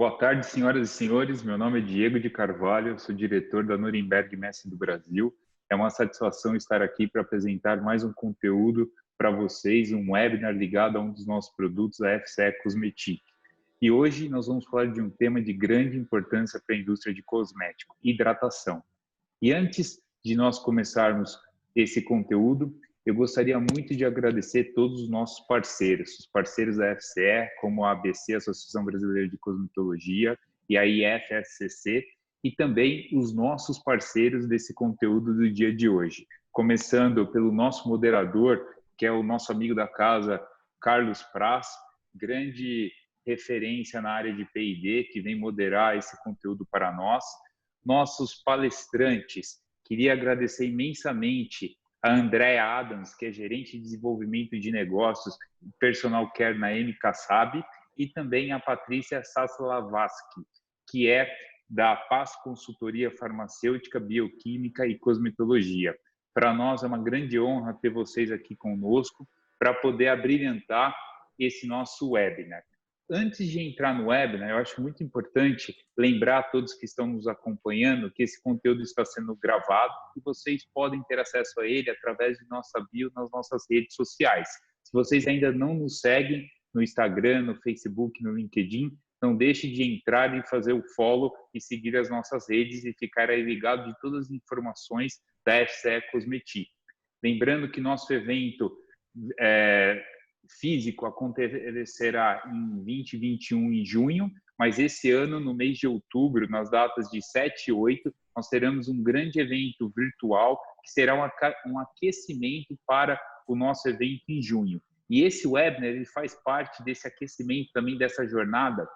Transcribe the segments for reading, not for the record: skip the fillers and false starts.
Boa tarde, senhoras e senhores. Meu nome é Diego de Carvalho, sou diretor da Nuremberg Messi do Brasil. É uma satisfação estar aqui para apresentar mais um conteúdo para vocês, um webinar ligado a um dos nossos produtos, a FCE Cosmetic. E hoje nós vamos falar de um tema de grande importância para a indústria de cosmético, hidratação. E antes de nós começarmos esse conteúdo, eu gostaria muito de agradecer todos os nossos parceiros, os parceiros da FCE, como a ABC, Associação Brasileira de Cosmetologia, e a IFSCC, e também os nossos parceiros desse conteúdo do dia de hoje. Começando pelo nosso moderador, que é o nosso amigo da casa, Carlos Praz, grande referência na área de P&D, que vem moderar esse conteúdo para nós. Nossos palestrantes, queria agradecer imensamente a Andrea Adams, que é gerente de desenvolvimento de negócios e personal care na MK Saab, e também a Patrícia Saslavaski, que é da Paz Consultoria Farmacêutica, Bioquímica e Cosmetologia. Para nós é uma grande honra ter vocês aqui conosco para poder abrilhantar esse nosso webinar. Antes de entrar no webinar, eu acho muito importante lembrar a todos que estão nos acompanhando que esse conteúdo está sendo gravado e vocês podem ter acesso a ele através de nossa bio nas nossas redes sociais. Se vocês ainda não nos seguem no Instagram, no Facebook, no LinkedIn, não deixe de entrar e fazer o follow e seguir as nossas redes e ficar aí ligado de todas as informações da FCE Cosmetic. Lembrando que nosso evento físico acontecerá em 2021 em junho, mas esse ano, no mês de outubro, nas datas de 7 e 8, nós teremos um grande evento virtual que será um aquecimento para o nosso evento em junho. E esse webinar ele faz parte desse aquecimento também dessa jornada,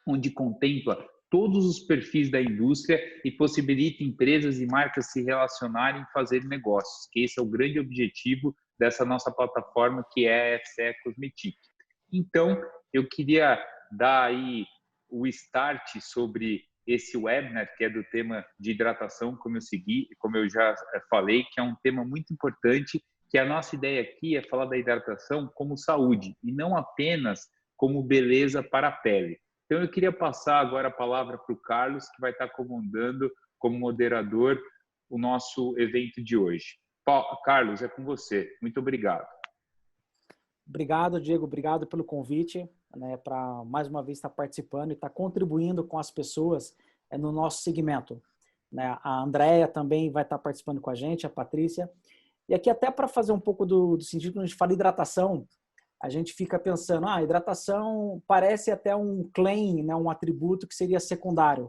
onde contempla todos os perfis da indústria e possibilita empresas e marcas se relacionarem e fazer negócios, que esse é o grande objetivo dessa nossa plataforma, que é a FCE Cosmetic. Então, eu queria dar aí o start sobre esse webinar, que é do tema de hidratação, como eu já falei, que é um tema muito importante, que a nossa ideia aqui é falar da hidratação como saúde, e não apenas como beleza para a pele. Então, eu queria passar agora a palavra para o Carlos, que vai estar comandando como moderador o nosso evento de hoje. Carlos, é com você. Muito obrigado. Obrigado, Diego. Obrigado pelo convite, para mais uma vez estar participando e estar contribuindo com as pessoas no nosso segmento. A Andrea também vai estar participando com a gente, a Patrícia. E aqui até para fazer um pouco do sentido, quando a gente fala hidratação, a gente fica pensando, hidratação parece até um claim, um atributo que seria secundário,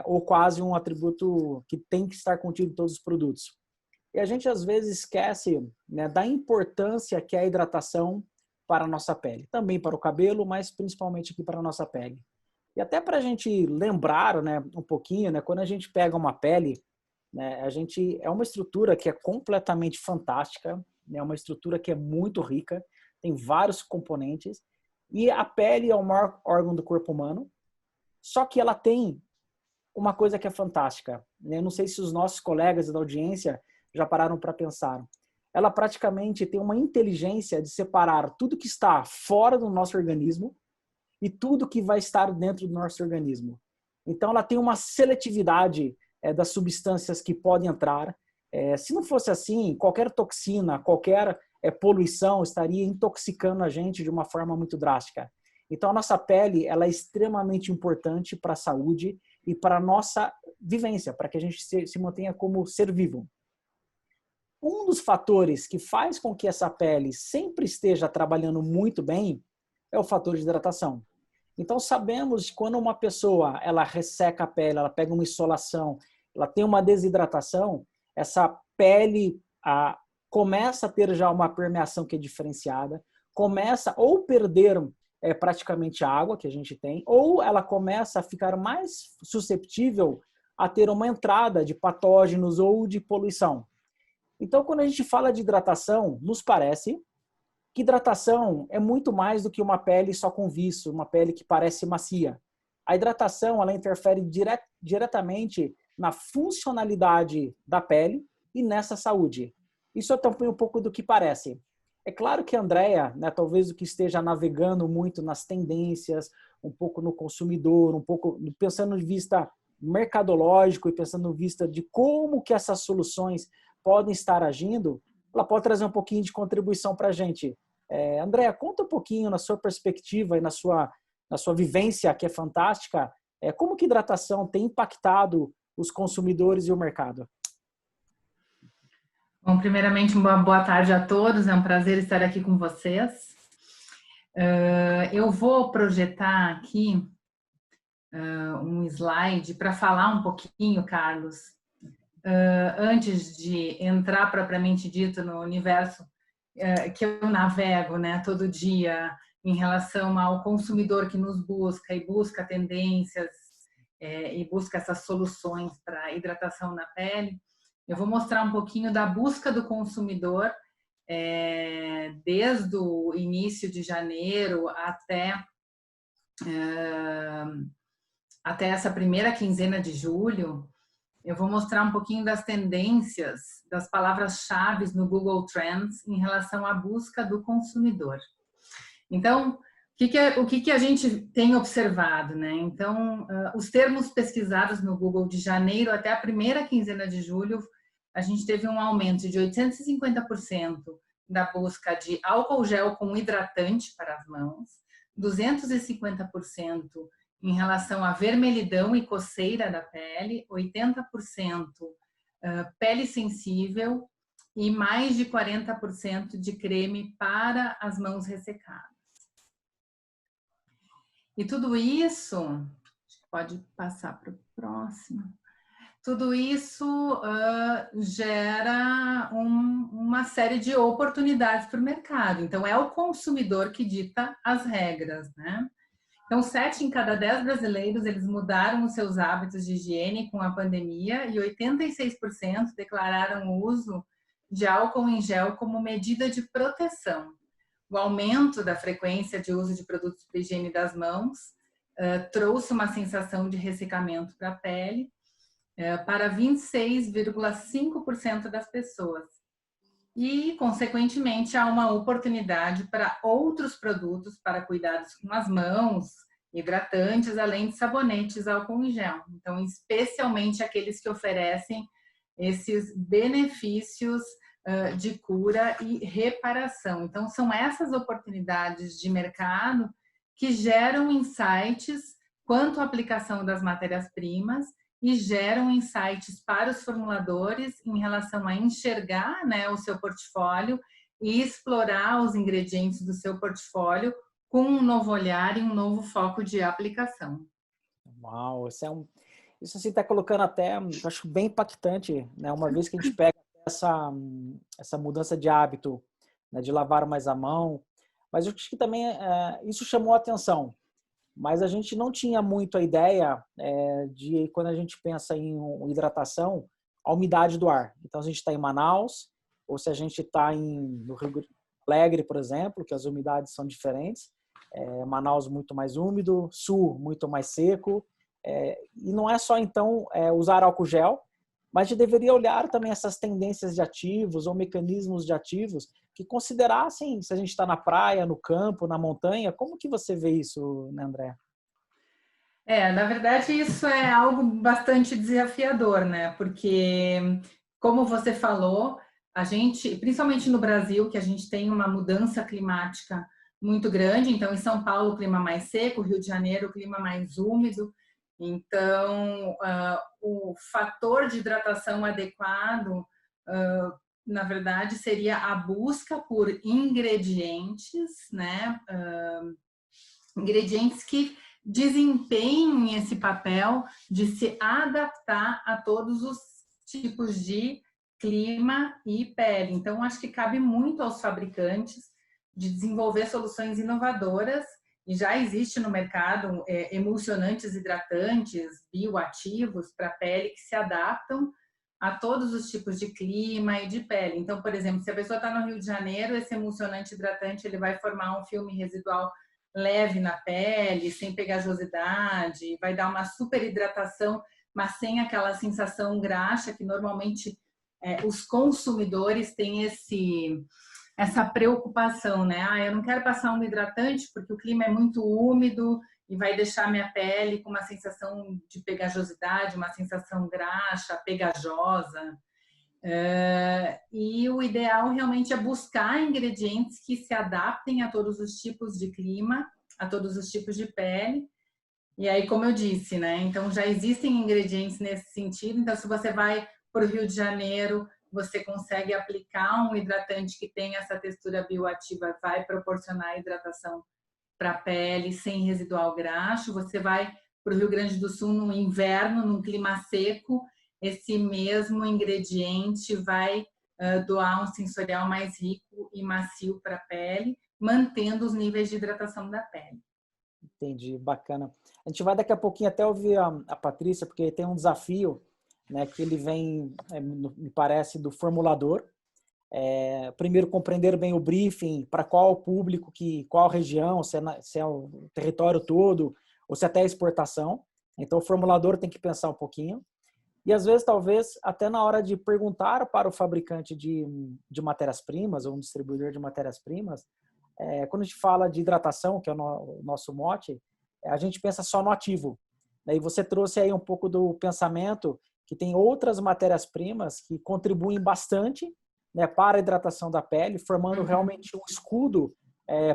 ou quase um atributo que tem que estar contido em todos os produtos. E a gente às vezes esquece da importância que é a hidratação para a nossa pele, também para o cabelo, mas principalmente aqui para a nossa pele. E até para a gente lembrar um pouquinho, quando a gente pega uma pele, é uma estrutura que é completamente fantástica, é uma estrutura que é muito rica, tem vários componentes, e a pele é o maior órgão do corpo humano, só que ela tem uma coisa que é fantástica. Eu não sei se os nossos colegas da audiência já pararam para pensar. Ela praticamente tem uma inteligência de separar tudo que está fora do nosso organismo e tudo que vai estar dentro do nosso organismo. Então, ela tem uma seletividade das substâncias que podem entrar. Se não fosse assim, qualquer toxina, qualquer poluição estaria intoxicando a gente de uma forma muito drástica. Então, a nossa pele ela é extremamente importante para a saúde e para a nossa vivência, para que a gente se mantenha como ser vivo. Um dos fatores que faz com que essa pele sempre esteja trabalhando muito bem é o fator de hidratação. Então, sabemos que quando uma pessoa ela resseca a pele, ela pega uma insolação, ela tem uma desidratação, essa pele começa a ter já uma permeação que é diferenciada, começa ou perder praticamente a água que a gente tem, ou ela começa a ficar mais susceptível a ter uma entrada de patógenos ou de poluição. Então, quando a gente fala de hidratação, nos parece que hidratação é muito mais do que uma pele só com viço, uma pele que parece macia. A hidratação ela interfere diretamente na funcionalidade da pele e nessa saúde. Isso é também um pouco do que parece. É claro que a Andrea, né, talvez o que esteja navegando muito nas tendências, um pouco no consumidor, um pouco pensando de vista mercadológico e pensando em vista de como que essas soluções podem estar agindo, ela pode trazer um pouquinho de contribuição para a gente. Andrea, conta um pouquinho na sua perspectiva e na sua vivência, que é fantástica, como que hidratação tem impactado os consumidores e o mercado? Bom, primeiramente, uma boa tarde a todos, é um prazer estar aqui com vocês. Eu vou projetar aqui um slide para falar um pouquinho, Carlos, antes de entrar propriamente dito no universo que eu navego, né, todo dia em relação ao consumidor que nos busca e busca tendências e busca essas soluções para hidratação na pele. Eu vou mostrar um pouquinho da busca do consumidor desde o início de janeiro até essa primeira quinzena de julho. Eu vou mostrar um pouquinho das tendências, das palavras-chave no Google Trends em relação à busca do consumidor. Então, o que a gente tem observado, né? Então, os termos pesquisados no Google de janeiro até a primeira quinzena de julho, a gente teve um aumento de 850% da busca de álcool gel com hidratante para as mãos, 250% em relação à vermelhidão e coceira da pele, 80% pele sensível e mais de 40% de creme para as mãos ressecadas. E tudo isso, pode passar para o próximo, tudo isso gera uma série de oportunidades para o mercado. Então, é o consumidor que dita as regras, né? Então, 7 em cada 10 brasileiros, eles mudaram os seus hábitos de higiene com a pandemia e 86% declararam o uso de álcool em gel como medida de proteção. O aumento da frequência de uso de produtos para higiene das mãos trouxe uma sensação de ressecamento para a pele para 26,5% das pessoas. E, consequentemente, há uma oportunidade para outros produtos para cuidados com as mãos, hidratantes, além de sabonetes, álcool em gel. Então, especialmente aqueles que oferecem esses benefícios de cura e reparação. Então, são essas oportunidades de mercado que geram insights quanto à aplicação das matérias-primas e geram insights para os formuladores em relação a enxergar, né, o seu portfólio e explorar os ingredientes do seu portfólio com um novo olhar e um novo foco de aplicação. Uau, isso assim está colocando até, eu acho bem impactante, né? Uma vez que a gente pega essa mudança de hábito, né, de lavar mais a mão, mas eu acho que também isso chamou a atenção. Mas a gente não tinha muito a ideia de, quando a gente pensa em hidratação, a umidade do ar. Então, se a gente está em Manaus, ou se a gente está no Rio Grande Alegre, por exemplo, que as umidades são diferentes, Manaus muito mais úmido, Sul muito mais seco, e não é só, então, usar álcool gel, mas a gente deveria olhar também essas tendências de ativos ou mecanismos de ativos que considerassem, se a gente está na praia, no campo, na montanha, como que você vê isso, né, André? Na verdade, isso é algo bastante desafiador, né? Porque, como você falou, a gente, principalmente no Brasil, que a gente tem uma mudança climática muito grande, então em São Paulo o clima mais seco, Rio de Janeiro o clima mais úmido, então o fator de hidratação adequado na verdade, seria a busca por ingredientes, né? Ingredientes que desempenhem esse papel de se adaptar a todos os tipos de clima e pele. Então, acho que cabe muito aos fabricantes de desenvolver soluções inovadoras, e já existe no mercado emulsionantes hidratantes, bioativos para pele que se adaptam a todos os tipos de clima e de pele. Então, por exemplo, se a pessoa está no Rio de Janeiro, esse emulsionante hidratante ele vai formar um filme residual leve na pele, sem pegajosidade, vai dar uma super hidratação, mas sem aquela sensação graxa que normalmente os consumidores têm essa preocupação, né? Ah, eu não quero passar um hidratante porque o clima é muito úmido e vai deixar minha pele com uma sensação de pegajosidade, uma sensação graxa, pegajosa. E o ideal realmente é buscar ingredientes que se adaptem a todos os tipos de clima, a todos os tipos de pele. E aí, como eu disse, né? Então já existem ingredientes nesse sentido. Então, se você vai para o Rio de Janeiro, você consegue aplicar um hidratante que tem essa textura bioativa, vai proporcionar hidratação para a pele sem residual graxo. Você vai para o Rio Grande do Sul no inverno, num clima seco, esse mesmo ingrediente vai doar um sensorial mais rico e macio para a pele, mantendo os níveis de hidratação da pele. Entendi, bacana. A gente vai daqui a pouquinho até ouvir a Patrícia, porque tem um desafio, né, que ele vem, me parece, do formulador. Primeiro, compreender bem o briefing, para qual público, qual região, se é o território todo, ou se até a exportação. Então, o formulador tem que pensar um pouquinho. E, às vezes, talvez, até na hora de perguntar para o fabricante de matérias-primas, ou um distribuidor de matérias-primas, quando a gente fala de hidratação, que é o nosso mote, a gente pensa só no ativo. E você trouxe aí um pouco do pensamento que tem outras matérias-primas que contribuem bastante, né, para a hidratação da pele, formando realmente um escudo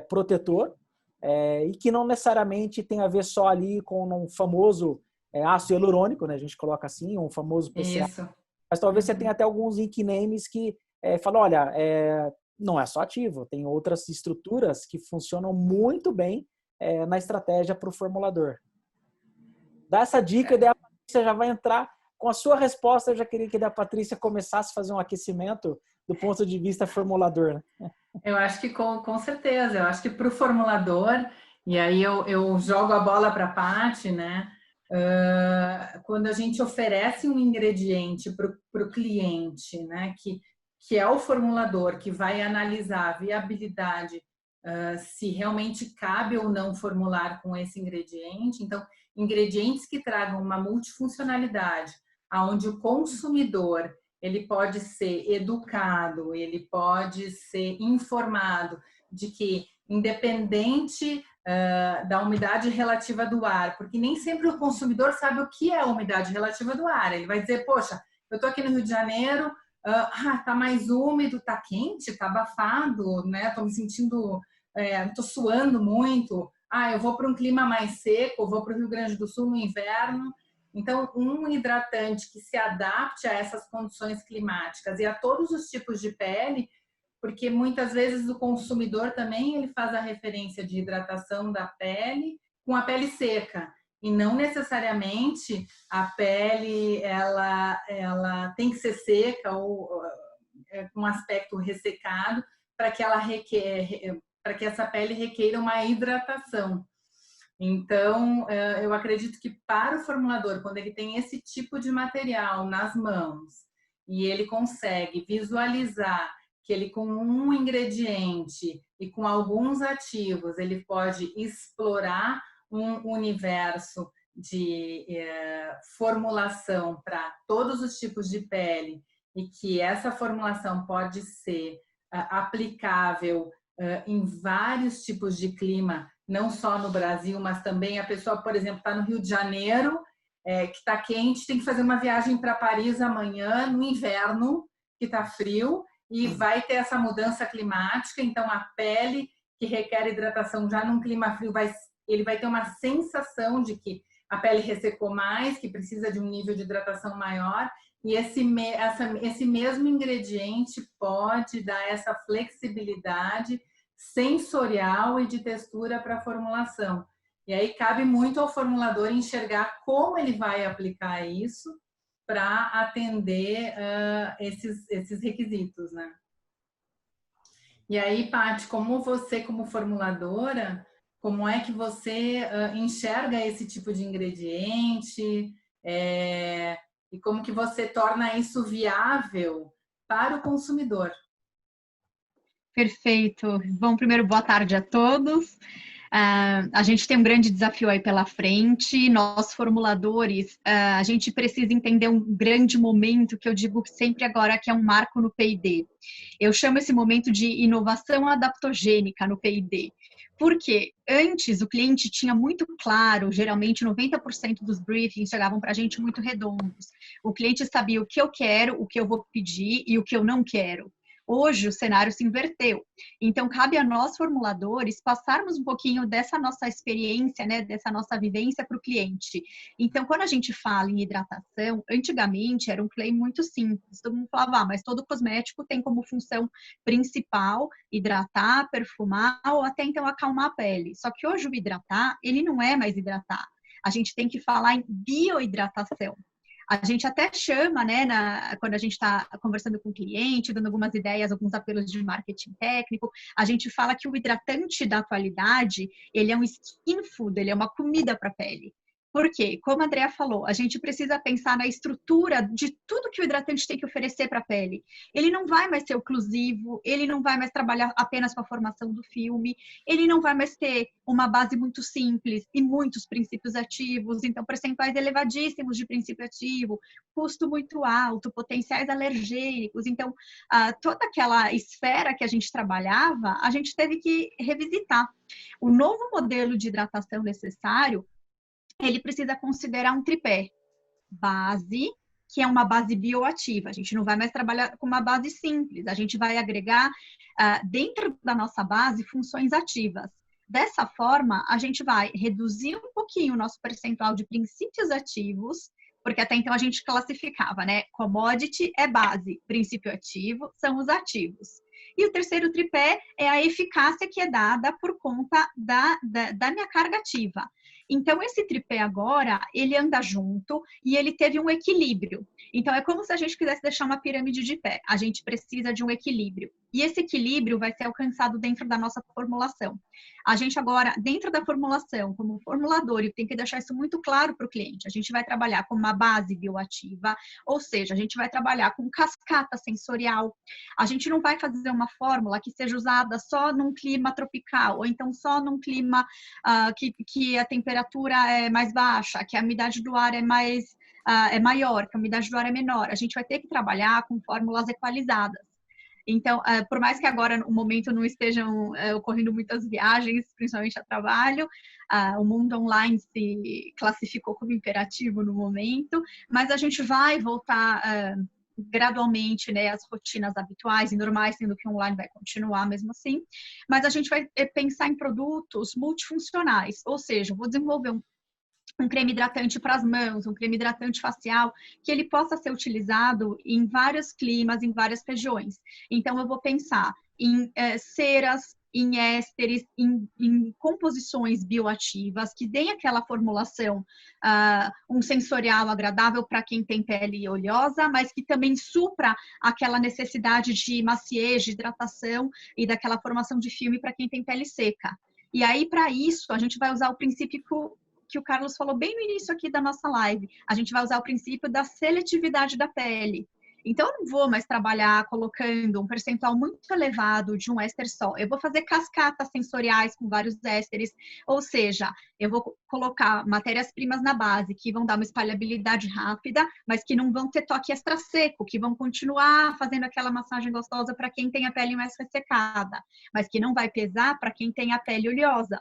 protetor, e que não necessariamente tem a ver só ali com um famoso ácido hialurônico, né, a gente coloca assim, um famoso PCA. Isso. Mas talvez você tenha até alguns nicknames que falam, olha, não é só ativo, tem outras estruturas que funcionam muito bem na estratégia para o formulador. Dá essa dica e daí a Patrícia já vai entrar com a sua resposta. Eu já queria que a Patrícia começasse a fazer um aquecimento do ponto de vista formulador, né? Eu acho que com certeza, eu acho que para o formulador, e aí eu jogo a bola para a Paty, né? Quando a gente oferece um ingrediente para o cliente, né? Que é o formulador que vai analisar a viabilidade, se realmente cabe ou não formular com esse ingrediente. Então, ingredientes que tragam uma multifuncionalidade, aonde o consumidor ele pode ser educado, ele pode ser informado de que, independente da umidade relativa do ar, porque nem sempre o consumidor sabe o que é a umidade relativa do ar. Ele vai dizer, poxa, eu estou aqui no Rio de Janeiro, tá mais úmido, tá quente, tá abafado, né? Estou me sentindo, estou suando muito. Eu vou para um clima mais seco, vou para o Rio Grande do Sul no inverno. Então, um hidratante que se adapte a essas condições climáticas e a todos os tipos de pele, porque muitas vezes o consumidor também ele faz a referência de hidratação da pele com a pele seca. E não necessariamente a pele ela tem que ser seca ou com um aspecto ressecado para que essa pele requeira uma hidratação. Então, eu acredito que para o formulador, quando ele tem esse tipo de material nas mãos e ele consegue visualizar que ele com um ingrediente e com alguns ativos, ele pode explorar um universo de formulação para todos os tipos de pele e que essa formulação pode ser aplicável em vários tipos de clima, não só no Brasil, mas também a pessoa, por exemplo, está no Rio de Janeiro, que está quente, tem que fazer uma viagem para Paris amanhã, no inverno, que está frio, e vai ter essa mudança climática, então a pele que requer hidratação já num clima frio, ele vai ter uma sensação de que a pele ressecou mais, que precisa de um nível de hidratação maior, e esse mesmo ingrediente pode dar essa flexibilidade sensorial e de textura para a formulação. E aí cabe muito ao formulador enxergar como ele vai aplicar isso para atender esses requisitos, né? E aí, Paty, como formuladora, como é que você enxerga esse tipo de ingrediente e como que você torna isso viável para o consumidor? Perfeito. Bom, primeiro, boa tarde a todos. A gente tem um grande desafio aí pela frente. Nós, formuladores, a gente precisa entender um grande momento, que eu digo sempre agora, que é um marco no P&D. Eu chamo esse momento de inovação adaptogênica no P&D. Porque antes o cliente tinha muito claro, geralmente 90% dos briefings chegavam para a gente muito redondos. O cliente sabia o que eu quero, o que eu vou pedir e o que eu não quero. Hoje o cenário se inverteu. Então, cabe a nós, formuladores, passarmos um pouquinho dessa nossa experiência, né, dessa nossa vivência para o cliente. Então, quando a gente fala em hidratação, antigamente era um claim muito simples. Todo mundo falava, mas todo cosmético tem como função principal hidratar, perfumar ou até então acalmar a pele. Só que hoje o hidratar, ele não é mais hidratar. A gente tem que falar em biohidratação. A gente até chama, né, quando a gente está conversando com o cliente, dando algumas ideias, alguns apelos de marketing técnico, a gente fala que o hidratante da atualidade, ele é um skin food, ele é uma comida para a pele. Por quê? Como a Andrea falou, a gente precisa pensar na estrutura de tudo que o hidratante tem que oferecer para a pele. Ele não vai mais ser oclusivo, ele não vai mais trabalhar apenas com a formação do filme, ele não vai mais ter uma base muito simples e muitos princípios ativos, então percentuais elevadíssimos de princípio ativo, custo muito alto, potenciais alergênicos. Então, toda aquela esfera que a gente trabalhava, a gente teve que revisitar. O novo modelo de hidratação necessário, ele precisa considerar um tripé. Base, que é uma base bioativa. A gente não vai mais trabalhar com uma base simples. A gente vai agregar dentro da nossa base funções ativas. Dessa forma, a gente vai reduzir um pouquinho o nosso percentual de princípios ativos, porque até então a gente classificava, né? Commodity é base, princípio ativo são os ativos. E o terceiro tripé é a eficácia que é dada por conta da minha carga ativa. Então, esse tripé agora, ele anda junto e ele teve um equilíbrio. Então, é como se a gente quisesse deixar uma pirâmide de pé. A gente precisa de um equilíbrio. E esse equilíbrio vai ser alcançado dentro da nossa formulação. A gente agora, dentro da formulação, como formulador, tem que deixar isso muito claro para o cliente. A gente vai trabalhar com uma base bioativa, ou seja, a gente vai trabalhar com cascata sensorial. A gente não vai fazer uma fórmula que seja usada só num clima tropical, ou então só num clima que a temperatura é mais baixa, que a umidade do ar é maior, que a umidade do ar é menor. A gente vai ter que trabalhar com fórmulas equalizadas. Então, por mais que agora, no momento, não estejam ocorrendo muitas viagens, principalmente a trabalho, o mundo online se classificou como imperativo no momento, mas a gente vai voltar gradualmente, né, as rotinas habituais e normais, sendo que o online vai continuar mesmo assim, mas a gente vai pensar em produtos multifuncionais, ou seja, vou desenvolver um creme hidratante para as mãos, um creme hidratante facial, que ele possa ser utilizado em vários climas, em várias regiões. Então, eu vou pensar em ceras, em ésteres, em composições bioativas, que deem aquela formulação, um sensorial agradável para quem tem pele oleosa, mas que também supra aquela necessidade de maciez, de hidratação e daquela formação de filme para quem tem pele seca. E aí, para isso, a gente vai usar o princípio que o Carlos falou bem no início aqui da nossa live. A gente vai usar o princípio da seletividade da pele. Então, eu não vou mais trabalhar colocando um percentual muito elevado de um éster só. Eu vou fazer cascatas sensoriais com vários ésteres, ou seja, eu vou colocar matérias-primas na base que vão dar uma espalhabilidade rápida, mas que não vão ter toque extra seco, que vão continuar fazendo aquela massagem gostosa para quem tem a pele mais ressecada, mas que não vai pesar para quem tem a pele oleosa.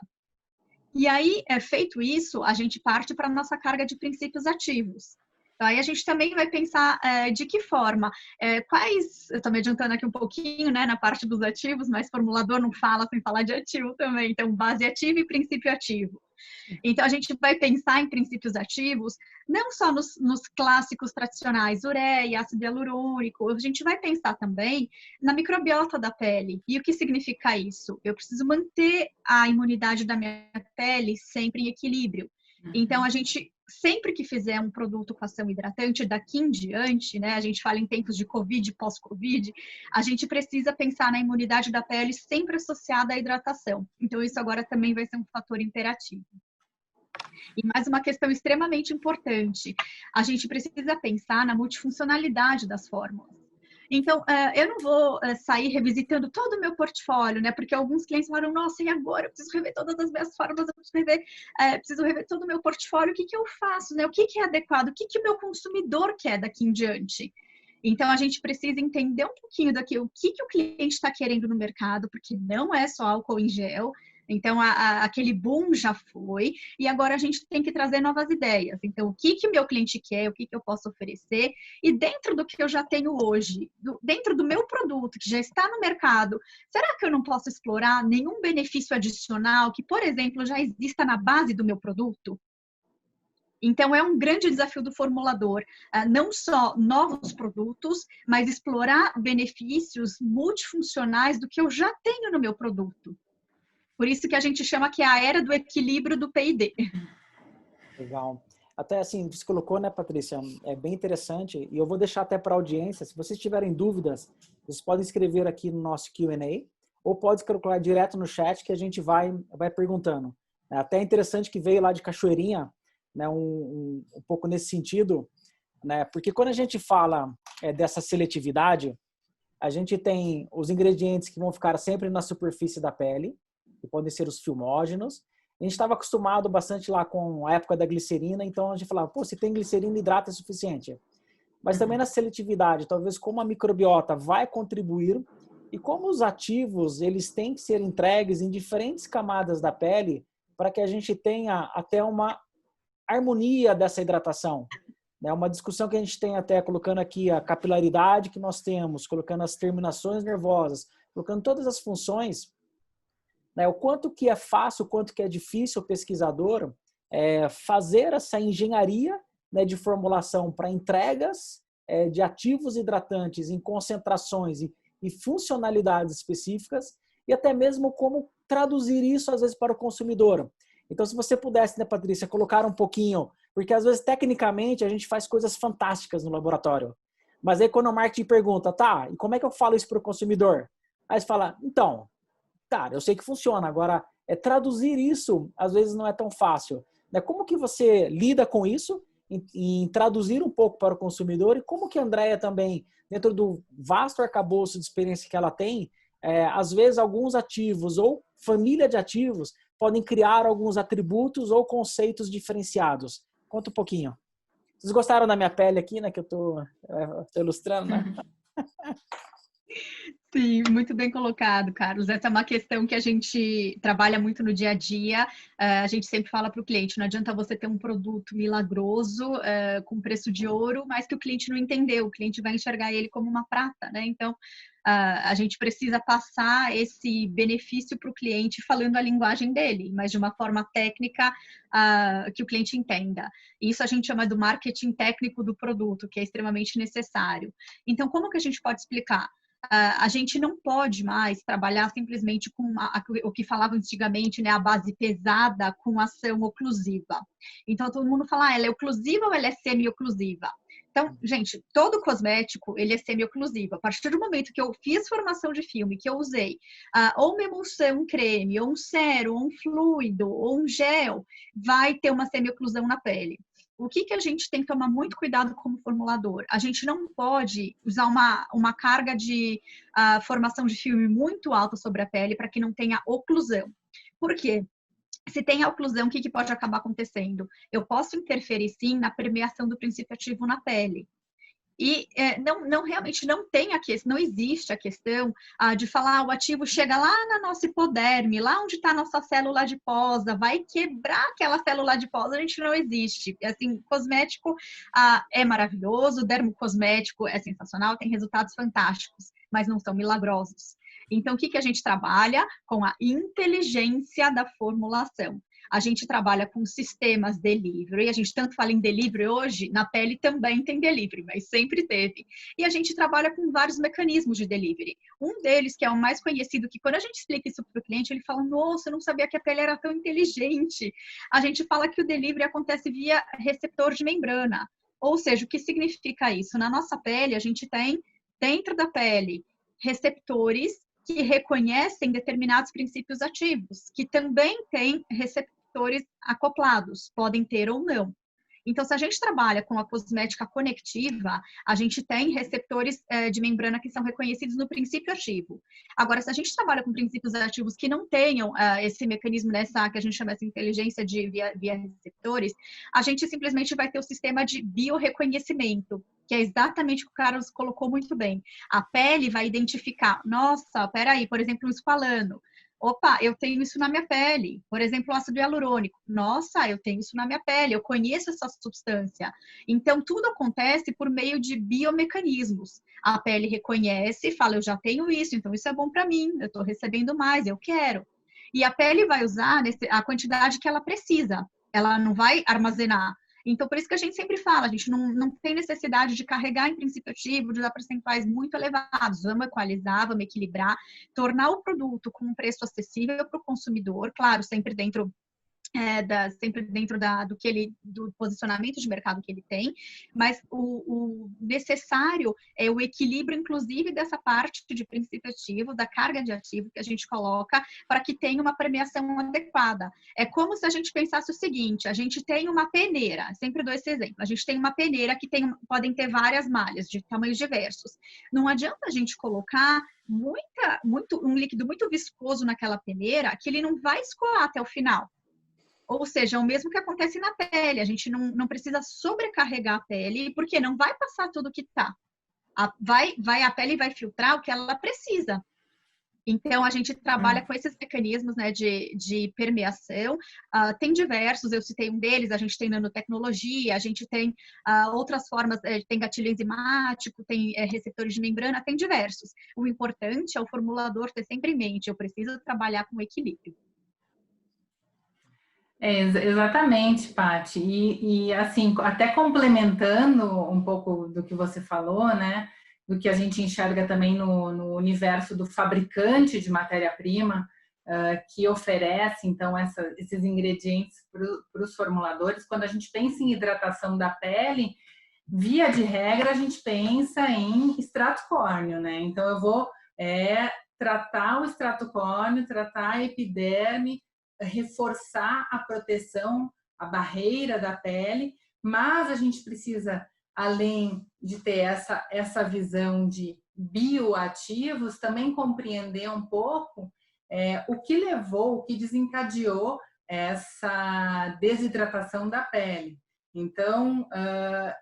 E aí, feito isso, a gente parte para a nossa carga de princípios ativos. Então, aí a gente também vai pensar de que forma, eu estou me adiantando aqui um pouquinho, né, na parte dos ativos, mas formulador não fala sem falar de ativo também. Então, base ativa e princípio ativo. Então, a gente vai pensar em princípios ativos, não só nos clássicos tradicionais, ureia, ácido hialurônico, a gente vai pensar também na microbiota da pele. E o que significa isso? Eu preciso manter a imunidade da minha pele sempre em equilíbrio. Então, a gente, sempre que fizer um produto com ação hidratante, daqui em diante, né, a gente fala em tempos de Covid e pós-Covid, a gente precisa pensar na imunidade da pele sempre associada à hidratação. Então, isso agora também vai ser um fator imperativo. E mais uma questão extremamente importante, a gente precisa pensar na multifuncionalidade das fórmulas. Então, eu não vou sair revisitando todo o meu portfólio, né? Porque alguns clientes falaram, nossa, e agora? Eu preciso rever todas as minhas formas, eu preciso rever todo o meu portfólio. O que eu faço, né? O que é adequado? O que o meu consumidor quer daqui em diante? Então, a gente precisa entender um pouquinho o que o cliente está querendo no mercado, porque não é só álcool em gel. Então, aquele boom já foi, e agora a gente tem que trazer novas ideias. Então, o que o meu cliente quer, o que eu posso oferecer, e dentro do que eu já tenho hoje, dentro do meu produto, que já está no mercado, será que eu não posso explorar nenhum benefício adicional que, por exemplo, já exista na base do meu produto? Então, é um grande desafio do formulador, não só novos produtos, mas explorar benefícios multifuncionais do que eu já tenho no meu produto. Por isso que a gente chama que é a era do equilíbrio do P&D. Legal. Até assim, você colocou, né, Patrícia? É bem interessante. E eu vou deixar até para a audiência, se vocês tiverem dúvidas, vocês podem escrever aqui no nosso Q&A ou pode calcular direto no chat que a gente vai perguntando. É até interessante que veio lá de Cachoeirinha, né, um pouco nesse sentido, né? Porque quando a gente fala dessa seletividade, a gente tem os ingredientes que vão ficar sempre na superfície da pele, que podem ser os filmógenos. A gente estava acostumado bastante lá com a época da glicerina, então a gente falava, pô, se tem glicerina, hidrata é suficiente. Mas também na seletividade, talvez como a microbiota vai contribuir e como os ativos, eles têm que ser entregues em diferentes camadas da pele para que a gente tenha até uma harmonia dessa hidratação. É uma discussão que a gente tem até colocando aqui a capilaridade que nós temos, colocando as terminações nervosas, colocando todas as funções, né, o quanto que é fácil, o quanto que é difícil o pesquisador fazer essa engenharia, né, de formulação para entregas de ativos hidratantes em concentrações e funcionalidades específicas e até mesmo como traduzir isso às vezes para o consumidor. Então, se você pudesse, né, Patrícia, colocar um pouquinho, porque às vezes tecnicamente a gente faz coisas fantásticas no laboratório, mas aí quando o marketing pergunta, tá, e como é que eu falo isso para o consumidor? Aí você fala, então, cara, eu sei que funciona, agora traduzir isso às vezes não é tão fácil. Né? Como que você lida com isso, em traduzir um pouco para o consumidor e como que a Andrea também, dentro do vasto arcabouço de experiência que ela tem, às vezes alguns ativos ou família de ativos podem criar alguns atributos ou conceitos diferenciados. Conta um pouquinho. Vocês gostaram da minha pele aqui, né? Que eu tô ilustrando, né? Sim, muito bem colocado, Carlos. Essa é uma questão que a gente trabalha muito no dia a dia. A gente sempre fala para o cliente, não adianta você ter um produto milagroso, com preço de ouro, mas que o cliente não entendeu. O cliente vai enxergar ele como uma prata, né? Então, a gente precisa passar esse benefício para o cliente falando a linguagem dele, mas de uma forma técnica que o cliente entenda. Isso a gente chama do marketing técnico do produto, que é extremamente necessário. Então, como que a gente pode explicar? A gente não pode mais trabalhar simplesmente com o que falava antigamente, né, a base pesada com ação oclusiva. Então, todo mundo fala, ela é oclusiva ou ela é semi-oclusiva? Então, gente, todo cosmético, ele é semi-oclusivo. A partir do momento que eu fiz formação de filme, que eu usei ou uma emulsão, um creme, ou um sérum, ou um fluido, ou um gel, vai ter uma semi-oclusão na pele. O que a gente tem que tomar muito cuidado como formulador? A gente não pode usar uma carga de formação de filme muito alta sobre a pele para que não tenha oclusão. Por quê? Se tem a oclusão, o que pode acabar acontecendo? Eu posso interferir, sim, na permeação do princípio ativo na pele. E realmente não existe a questão de falar o ativo chega lá na nossa hipoderme, lá onde está a nossa célula adiposa, vai quebrar aquela célula adiposa, a gente não existe. Assim, cosmético é maravilhoso, dermocosmético é sensacional, tem resultados fantásticos, mas não são milagrosos. Então, o que a gente trabalha? Com a inteligência da formulação. A gente trabalha com sistemas delivery, a gente tanto fala em delivery hoje, na pele também tem delivery, mas sempre teve. E a gente trabalha com vários mecanismos de delivery. Um deles, que é o mais conhecido, que quando a gente explica isso para o cliente, ele fala, nossa, eu não sabia que a pele era tão inteligente. A gente fala que o delivery acontece via receptor de membrana. Ou seja, o que significa isso? Na nossa pele, a gente tem, dentro da pele, receptores que reconhecem determinados princípios ativos, que também têm receptores acoplados, podem ter ou não. Então, se a gente trabalha com a cosmética conectiva, a gente tem receptores de membrana que são reconhecidos no princípio ativo. Agora, se a gente trabalha com princípios ativos que não tenham esse mecanismo que a gente chama de inteligência via receptores, a gente simplesmente vai ter o sistema de biorreconhecimento, que é exatamente o que o Carlos colocou muito bem. A pele vai identificar, nossa, peraí, por exemplo, um esqualano. Opa, eu tenho isso na minha pele. Por exemplo, ácido hialurônico. Nossa, eu tenho isso na minha pele, eu conheço essa substância. Então, tudo acontece por meio de biomecanismos. A pele reconhece e fala, eu já tenho isso, então isso é bom para mim, eu estou recebendo mais, eu quero. E a pele vai usar a quantidade que ela precisa. Ela não vai armazenar. Então, por isso que a gente sempre fala, a gente não tem necessidade de carregar em princípio ativo, de dar percentuais muito elevados. Vamos equalizar, vamos equilibrar, tornar o produto com um preço acessível para o consumidor, claro, sempre dentro do posicionamento de mercado que ele tem, mas o necessário é o equilíbrio, inclusive, dessa parte de princípio ativo, da carga de ativo que a gente coloca para que tenha uma premiação adequada. É como se a gente pensasse o seguinte, a gente tem uma peneira, sempre dou esse exemplo, a gente tem uma peneira que podem ter várias malhas de tamanhos diversos. Não adianta a gente colocar um líquido muito viscoso naquela peneira que ele não vai escoar até o final. Ou seja, é o mesmo que acontece na pele. A gente não precisa sobrecarregar a pele, porque não vai passar tudo que está. A pele vai filtrar o que ela precisa. Então, a gente trabalha com esses mecanismos, né, de permeação. Tem diversos, eu citei um deles, a gente tem nanotecnologia, a gente tem outras formas, tem gatilho enzimático, tem receptores de membrana, tem diversos. O importante é o formulador ter sempre em mente, eu preciso trabalhar com equilíbrio. Exatamente, Paty. E assim, até complementando um pouco do que você falou, né? Do que a gente enxerga também no universo do fabricante de matéria-prima, que oferece, então, esses ingredientes para os formuladores. Quando a gente pensa em hidratação da pele, via de regra, a gente pensa em extrato córneo, né? Então, eu vou tratar o extrato córneo, tratar a epiderme, reforçar a proteção, a barreira da pele, mas a gente precisa, além de ter essa visão de bioativos, também compreender um pouco o que desencadeou essa desidratação da pele. Então,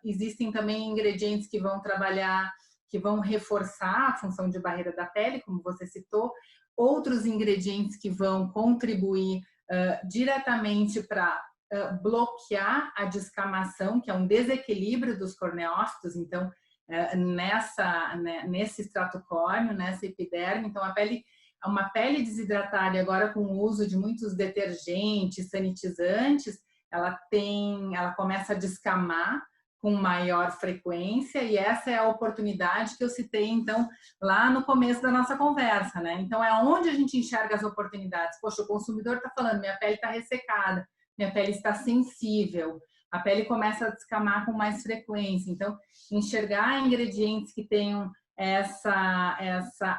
existem também ingredientes que vão trabalhar, que vão reforçar a função de barreira da pele, como você citou, outros ingredientes que vão contribuir diretamente para bloquear a descamação, que é um desequilíbrio dos corneócitos, então, nesse extrato córneo, nessa epiderme. Então, uma pele desidratada, agora com o uso de muitos detergentes, sanitizantes, ela começa a descamar com maior frequência, e essa é a oportunidade que eu citei, então, lá no começo da nossa conversa, né? Então, é onde a gente enxerga as oportunidades. Poxa, o consumidor está falando, minha pele está ressecada, minha pele está sensível, a pele começa a descamar com mais frequência. Então, enxergar ingredientes que tenham essa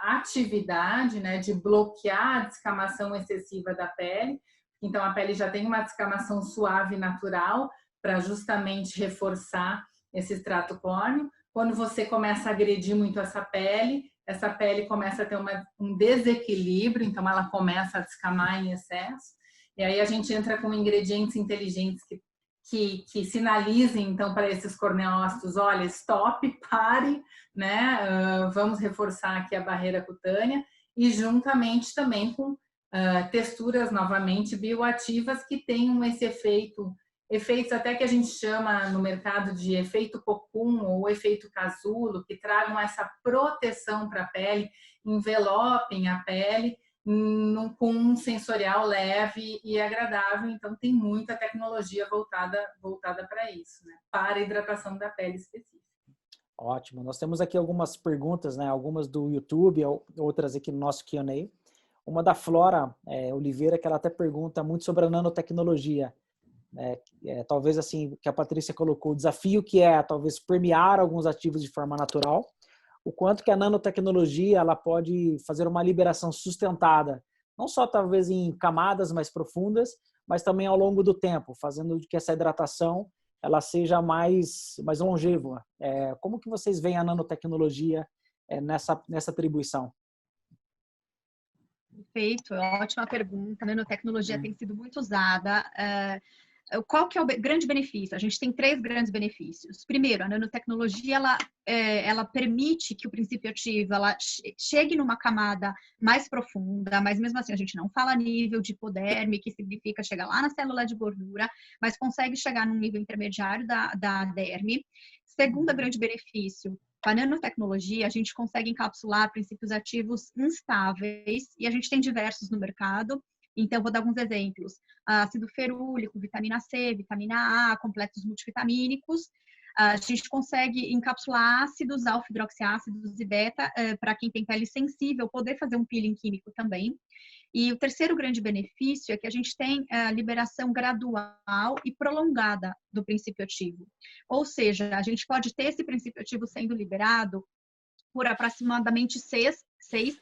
atividade, né, de bloquear a descamação excessiva da pele. Então, a pele já tem uma descamação suave natural, para justamente reforçar esse extrato córneo. Quando você começa a agredir muito essa pele começa a ter um desequilíbrio, então ela começa a descamar em excesso. E aí a gente entra com ingredientes inteligentes que sinalizem, então, para esses corneócitos, olha, stop, pare, né? Vamos reforçar aqui a barreira cutânea, e juntamente também com texturas, novamente, bioativas que tenham esse efeitos até que a gente chama no mercado de efeito cocum ou efeito casulo, que tragam essa proteção para a pele, envelopem a pele com um sensorial leve e agradável. Então, tem muita tecnologia voltada para isso, né? Para a hidratação da pele específica. Ótimo. Nós temos aqui algumas perguntas, né? Algumas do YouTube, outras aqui no nosso Q&A. Uma da Flora Oliveira, que ela até pergunta muito sobre a nanotecnologia. Talvez assim que a Patrícia colocou, o desafio que é talvez permear alguns ativos de forma natural, o quanto que a nanotecnologia ela pode fazer uma liberação sustentada, não só talvez em camadas mais profundas, mas também ao longo do tempo, fazendo que essa hidratação ela seja mais longeva. Como que vocês veem a nanotecnologia nessa atribuição? Perfeito, ótima pergunta. A nanotecnologia tem sido muito usada. Qual que é o grande benefício? A gente tem 3 grandes benefícios. Primeiro, a nanotecnologia ela permite que o princípio ativo ela chegue numa camada mais profunda, mas mesmo assim a gente não fala nível de hipoderme, que significa chegar lá na célula de gordura, mas consegue chegar num nível intermediário da derme. Segundo grande benefício, com a nanotecnologia, a gente consegue encapsular princípios ativos instáveis e a gente tem diversos no mercado. Então, vou dar alguns exemplos. Ácido ferúlico, vitamina C, vitamina A, complexos multivitamínicos. A gente consegue encapsular ácidos, alfa-hidroxiácidos e beta, para quem tem pele sensível, poder fazer um peeling químico também. E o terceiro grande benefício é que a gente tem a liberação gradual e prolongada do princípio ativo. Ou seja, a gente pode ter esse princípio ativo sendo liberado por aproximadamente 6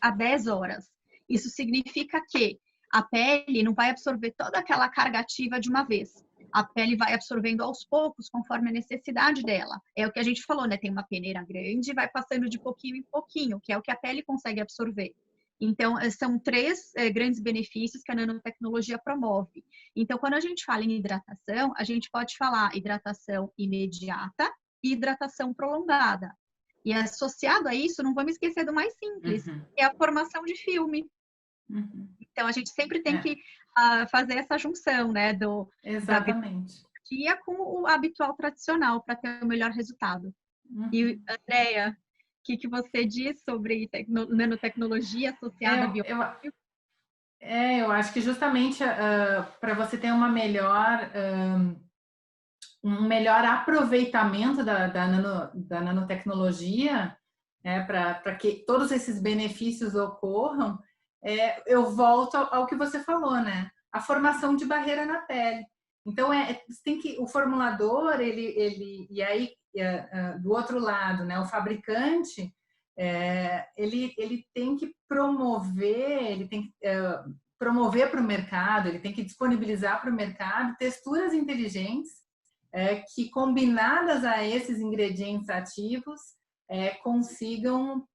a 10 horas. Isso significa que a pele não vai absorver toda aquela carga ativa de uma vez. A pele vai absorvendo aos poucos, conforme a necessidade dela. É o que a gente falou, né? Tem uma peneira grande e vai passando de pouquinho em pouquinho, que é o que a pele consegue absorver. Então, são 3 grandes benefícios que a nanotecnologia promove. Então, quando a gente fala em hidratação, a gente pode falar hidratação imediata e hidratação prolongada. E associado a isso, não vamos esquecer do mais simples, que é a formação de filme. Então, a gente sempre tem que fazer essa junção, né, Exatamente. da biologia com o habitual tradicional para ter o melhor resultado. E, Andréia, o que você diz sobre nanotecnologia associada à biologia? Eu acho que justamente para você ter um melhor aproveitamento da nanotecnologia, para que todos esses benefícios ocorram, eu volto ao que você falou, né? A formação de barreira na pele. Então, o formulador, e aí, do outro lado, né, o fabricante, ele tem que promover para o mercado, ele tem que disponibilizar para o mercado texturas inteligentes que, combinadas a esses ingredientes ativos, consigam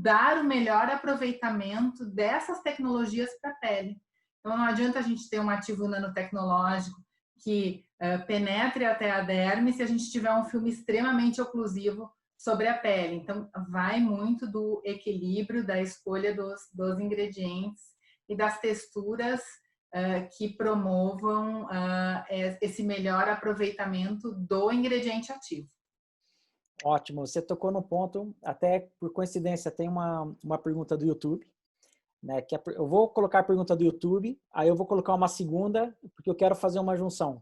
dar o melhor aproveitamento dessas tecnologias para a pele. Então, não adianta a gente ter um ativo nanotecnológico que penetre até a derme se a gente tiver um filme extremamente oclusivo sobre a pele. Então, vai muito do equilíbrio, da escolha dos ingredientes e das texturas que promovam esse melhor aproveitamento do ingrediente ativo. Ótimo, você tocou no ponto, até por coincidência tem uma pergunta do YouTube, né? Eu vou colocar a pergunta do YouTube, aí eu vou colocar uma segunda, porque eu quero fazer uma junção.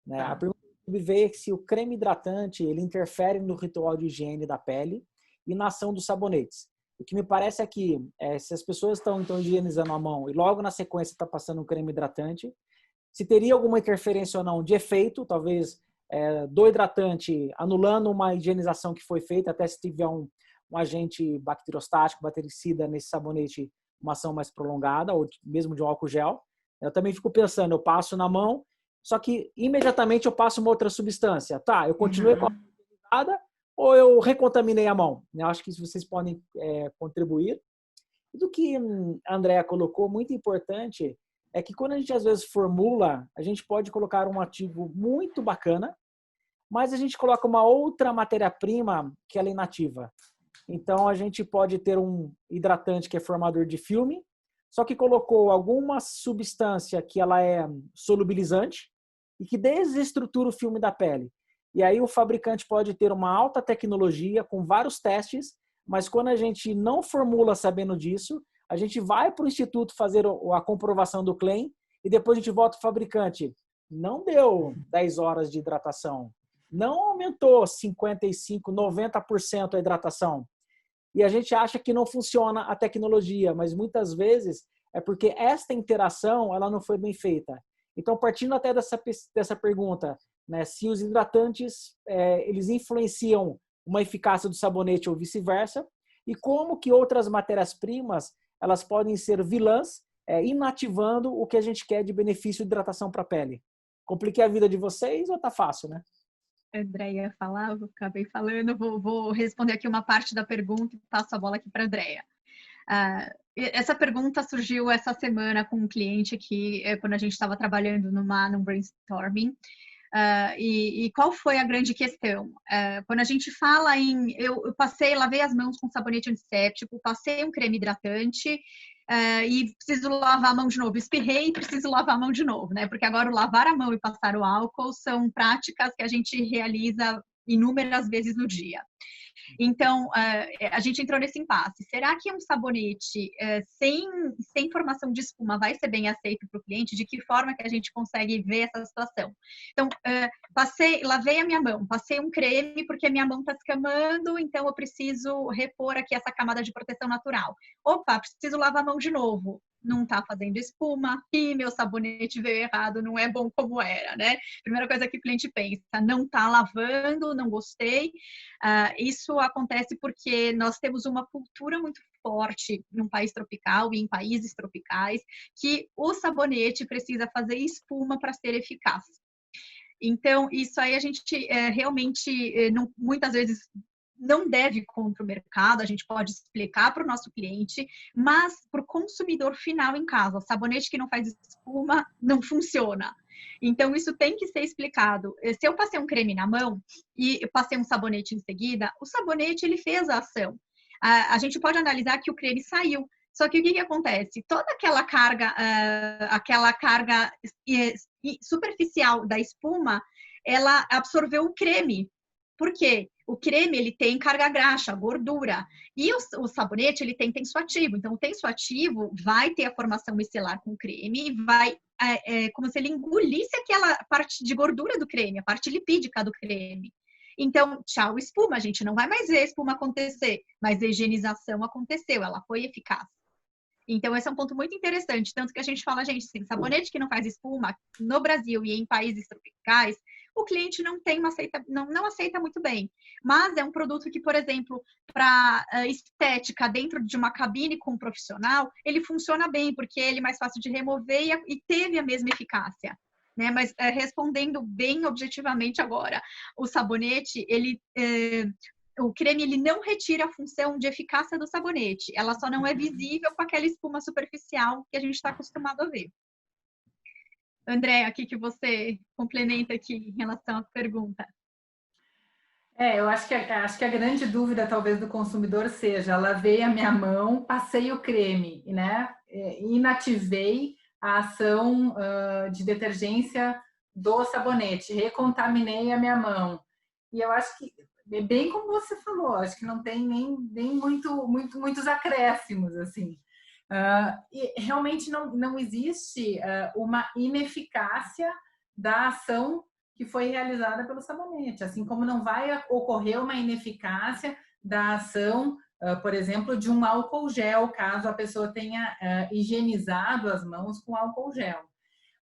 Né? A pergunta do YouTube veio se o creme hidratante ele interfere no ritual de higiene da pele e na ação dos sabonetes. O que me parece é que se as pessoas estão então higienizando a mão e logo na sequência está passando um creme hidratante, se teria alguma interferência ou não de efeito, talvez do hidratante anulando uma higienização que foi feita, até se tiver um agente bacteriostático, bactericida nesse sabonete, uma ação mais prolongada, ou mesmo de um álcool gel. Eu também fico pensando, eu passo na mão, só que imediatamente eu passo uma outra substância. Tá, eu continuei com a higienizada ou eu recontaminei a mão? Eu acho que isso vocês podem contribuir. E do que a Andréa colocou, muito importante, é que quando a gente às vezes formula, a gente pode colocar um ativo muito bacana, mas a gente coloca uma outra matéria-prima que ela é inativa. Então a gente pode ter um hidratante que é formador de filme, só que colocou alguma substância que ela é solubilizante e que desestrutura o filme da pele. E aí o fabricante pode ter uma alta tecnologia com vários testes, mas quando a gente não formula sabendo disso, a gente vai para o instituto fazer a comprovação do claim e depois a gente volta para o fabricante. Não deu 10 horas de hidratação. Não aumentou 55%, 90% a hidratação. E a gente acha que não funciona a tecnologia, mas muitas vezes é porque esta interação ela não foi bem feita. Então, partindo até dessa pergunta, né, se os hidratantes eles influenciam uma eficácia do sabonete ou vice-versa, e como que outras matérias-primas elas podem ser vilãs, inativando o que a gente quer de benefício de hidratação para a pele. Compliquei a vida de vocês ou tá fácil, né? a Andréia falava, acabei falando, vou responder aqui uma parte da pergunta e passo a bola aqui para a Andréia. Essa pergunta surgiu essa semana com um cliente aqui, quando a gente estava trabalhando num brainstorming. E qual foi a grande questão? Quando a gente fala em... Eu lavei as mãos com sabonete antisséptico, passei um creme hidratante e preciso lavar a mão de novo. Espirrei e preciso lavar a mão de novo, né? Porque agora o lavar a mão e passar o álcool são práticas que a gente realiza inúmeras vezes no dia. Então, a gente entrou nesse impasse. Será que um sabonete sem formação de espuma vai ser bem aceito para o cliente? De que forma que a gente consegue ver essa situação? Então, lavei a minha mão, passei um creme porque a minha mão está escamando, então eu preciso repor aqui essa camada de proteção natural. Opa, preciso lavar a mão de novo. Não está fazendo espuma, e meu sabonete veio errado, não é bom como era, né? Primeira coisa que o cliente pensa, não está lavando, não gostei. Isso acontece porque nós temos uma cultura muito forte num país tropical e em países tropicais, que o sabonete precisa fazer espuma para ser eficaz. Então, isso aí a gente realmente, muitas vezes, não deve ir contra o mercado, a gente pode explicar para o nosso cliente, mas para o consumidor final em casa, sabonete que não faz espuma não funciona. Então, isso tem que ser explicado. Se eu passei um creme na mão e eu passei um sabonete em seguida, o sabonete ele fez a ação. A gente pode analisar que o creme saiu. Só que o que acontece? Toda aquela carga superficial da espuma, ela absorveu o creme. Por quê? O creme, ele tem carga graxa, gordura. E o sabonete, ele tem tensoativo. Então, o tensoativo vai ter a formação micelar com o creme e vai... como se ele engolisse aquela parte de gordura do creme, a parte lipídica do creme. Então, tchau, espuma. A gente não vai mais ver a espuma acontecer, mas a higienização aconteceu, ela foi eficaz. Então, esse é um ponto muito interessante. Tanto que a gente fala, gente, assim, sabonete que não faz espuma, no Brasil e em países tropicais, o cliente não aceita muito bem. Mas é um produto que, por exemplo, para estética dentro de uma cabine com um profissional, ele funciona bem, porque ele é mais fácil de remover e teve a mesma eficácia. Né? Mas respondendo bem objetivamente agora, o sabonete, o creme ele não retira a função de eficácia do sabonete. Ela só não é visível com aquela espuma superficial que a gente está acostumado a ver. André, o que você complementa aqui em relação à pergunta? Eu acho que a grande dúvida, talvez, do consumidor seja: lavei a minha mão, passei o creme, né? Inativei a ação de detergência do sabonete, recontaminei a minha mão. E eu acho que, bem como você falou, acho que não tem nem muitos acréscimos, assim. E realmente não existe uma ineficácia da ação que foi realizada pelo sabonete, assim como não vai ocorrer uma ineficácia da ação, por exemplo, de um álcool gel, caso a pessoa tenha higienizado as mãos com álcool gel.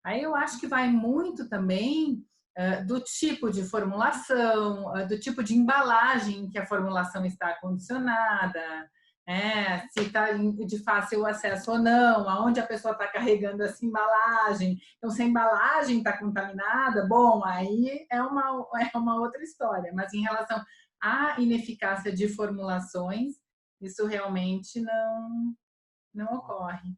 Aí eu acho que vai muito também do tipo de formulação, do tipo de embalagem que a formulação está condicionada, se está de fácil acesso ou não, aonde a pessoa está carregando essa embalagem. Então, se a embalagem está contaminada, bom, aí é uma outra história. Mas em relação à ineficácia de formulações, isso realmente não ocorre.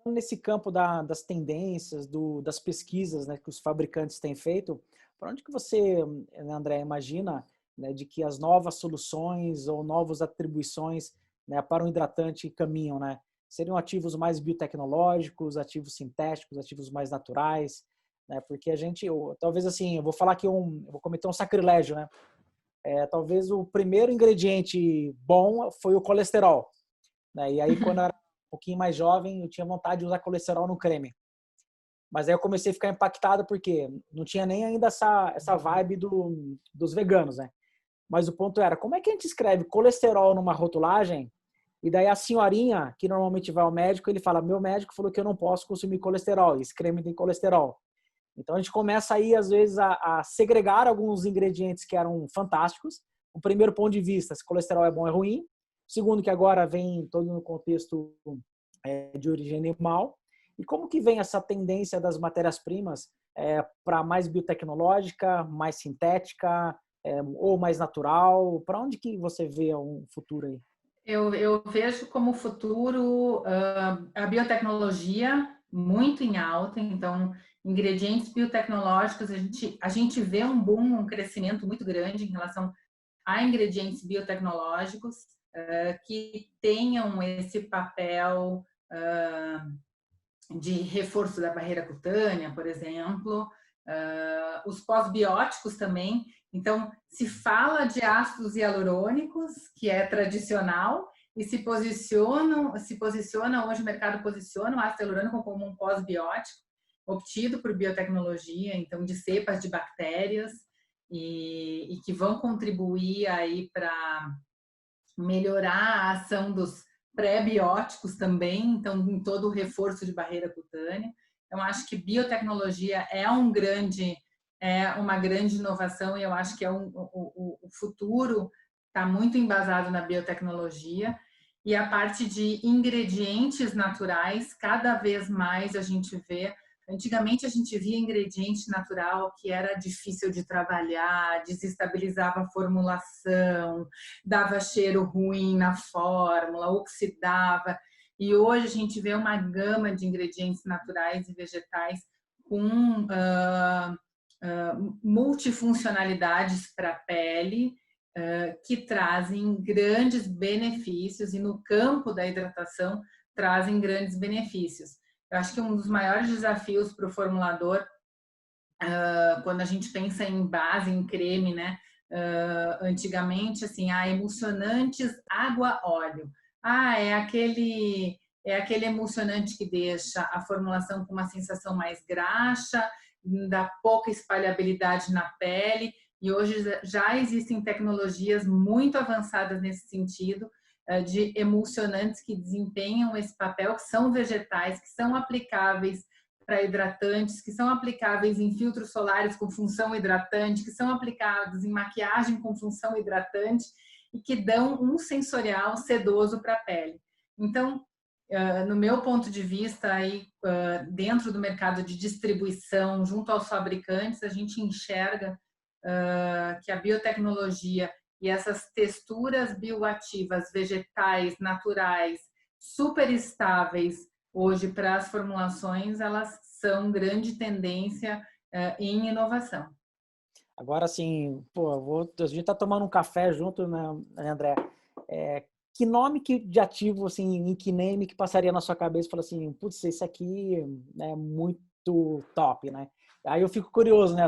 Nesse campo das tendências, das pesquisas, né, que os fabricantes têm feito, para onde que você, André, imagina, né, de que as novas soluções ou novas atribuições, né, para o hidratante caminham, né? Seriam ativos mais biotecnológicos, ativos sintéticos, ativos mais naturais, né? Porque talvez assim, eu vou falar que eu vou cometer um sacrilégio, né? Talvez o primeiro ingrediente bom foi o colesterol, né? E aí quando eu era um pouquinho mais jovem, eu tinha vontade de usar colesterol no creme. Mas aí eu comecei a ficar impactado porque não tinha nem ainda essa vibe dos veganos, né? Mas o ponto era, como é que a gente escreve colesterol numa rotulagem e daí a senhorinha, que normalmente vai ao médico, ele fala, meu médico falou que eu não posso consumir colesterol, e esse creme tem colesterol. Então a gente começa aí, às vezes, a segregar alguns ingredientes que eram fantásticos. O primeiro ponto de vista, se colesterol é bom ou é ruim. Segundo, que agora vem todo no contexto de origem animal. E como que vem essa tendência das matérias-primas para mais biotecnológica, mais sintética, ou mais natural? Para onde que você vê um futuro aí? Eu vejo como futuro a biotecnologia muito em alta, então ingredientes biotecnológicos, a gente vê um boom, um crescimento muito grande em relação a ingredientes biotecnológicos que tenham esse papel de reforço da barreira cutânea, por exemplo, os pós-bióticos também. Então, se fala de ácidos hialurônicos, que é tradicional, e se posiciona hoje o mercado posiciona o ácido hialurônico como um pós-biótico, obtido por biotecnologia, então de cepas de bactérias, e que vão contribuir aí para melhorar a ação dos pré-bióticos também, então em todo o reforço de barreira cutânea. Eu acho que biotecnologia é uma grande inovação e eu acho que o futuro está muito embasado na biotecnologia. E a parte de ingredientes naturais, cada vez mais a gente vê. Antigamente a gente via ingrediente natural que era difícil de trabalhar, desestabilizava a formulação, dava cheiro ruim na fórmula, oxidava. E hoje a gente vê uma gama de ingredientes naturais e vegetais com multifuncionalidades para a pele, que trazem grandes benefícios e no campo da hidratação trazem grandes benefícios. Eu acho que um dos maiores desafios para o formulador, quando a gente pensa em base, em creme, né? Antigamente, assim, emulsionantes, água, óleo. É aquele emulsionante que deixa a formulação com uma sensação mais graxa, dá pouca espalhabilidade na pele. E hoje já existem tecnologias muito avançadas nesse sentido, de emulsionantes que desempenham esse papel, que são vegetais, que são aplicáveis para hidratantes, que são aplicáveis em filtros solares com função hidratante, que são aplicados em maquiagem com função hidratante e que dão um sensorial sedoso para a pele. Então, no meu ponto de vista, aí, dentro do mercado de distribuição, junto aos fabricantes, a gente enxerga que a biotecnologia e essas texturas bioativas, vegetais, naturais, super estáveis, hoje para as formulações, elas são grande tendência em inovação. Agora, assim, a gente tá tomando um café junto, né, André? Que nome de ativo, assim, nickname que passaria na sua cabeça e fala assim, putz, esse aqui é muito top, né? Aí eu fico curioso, né?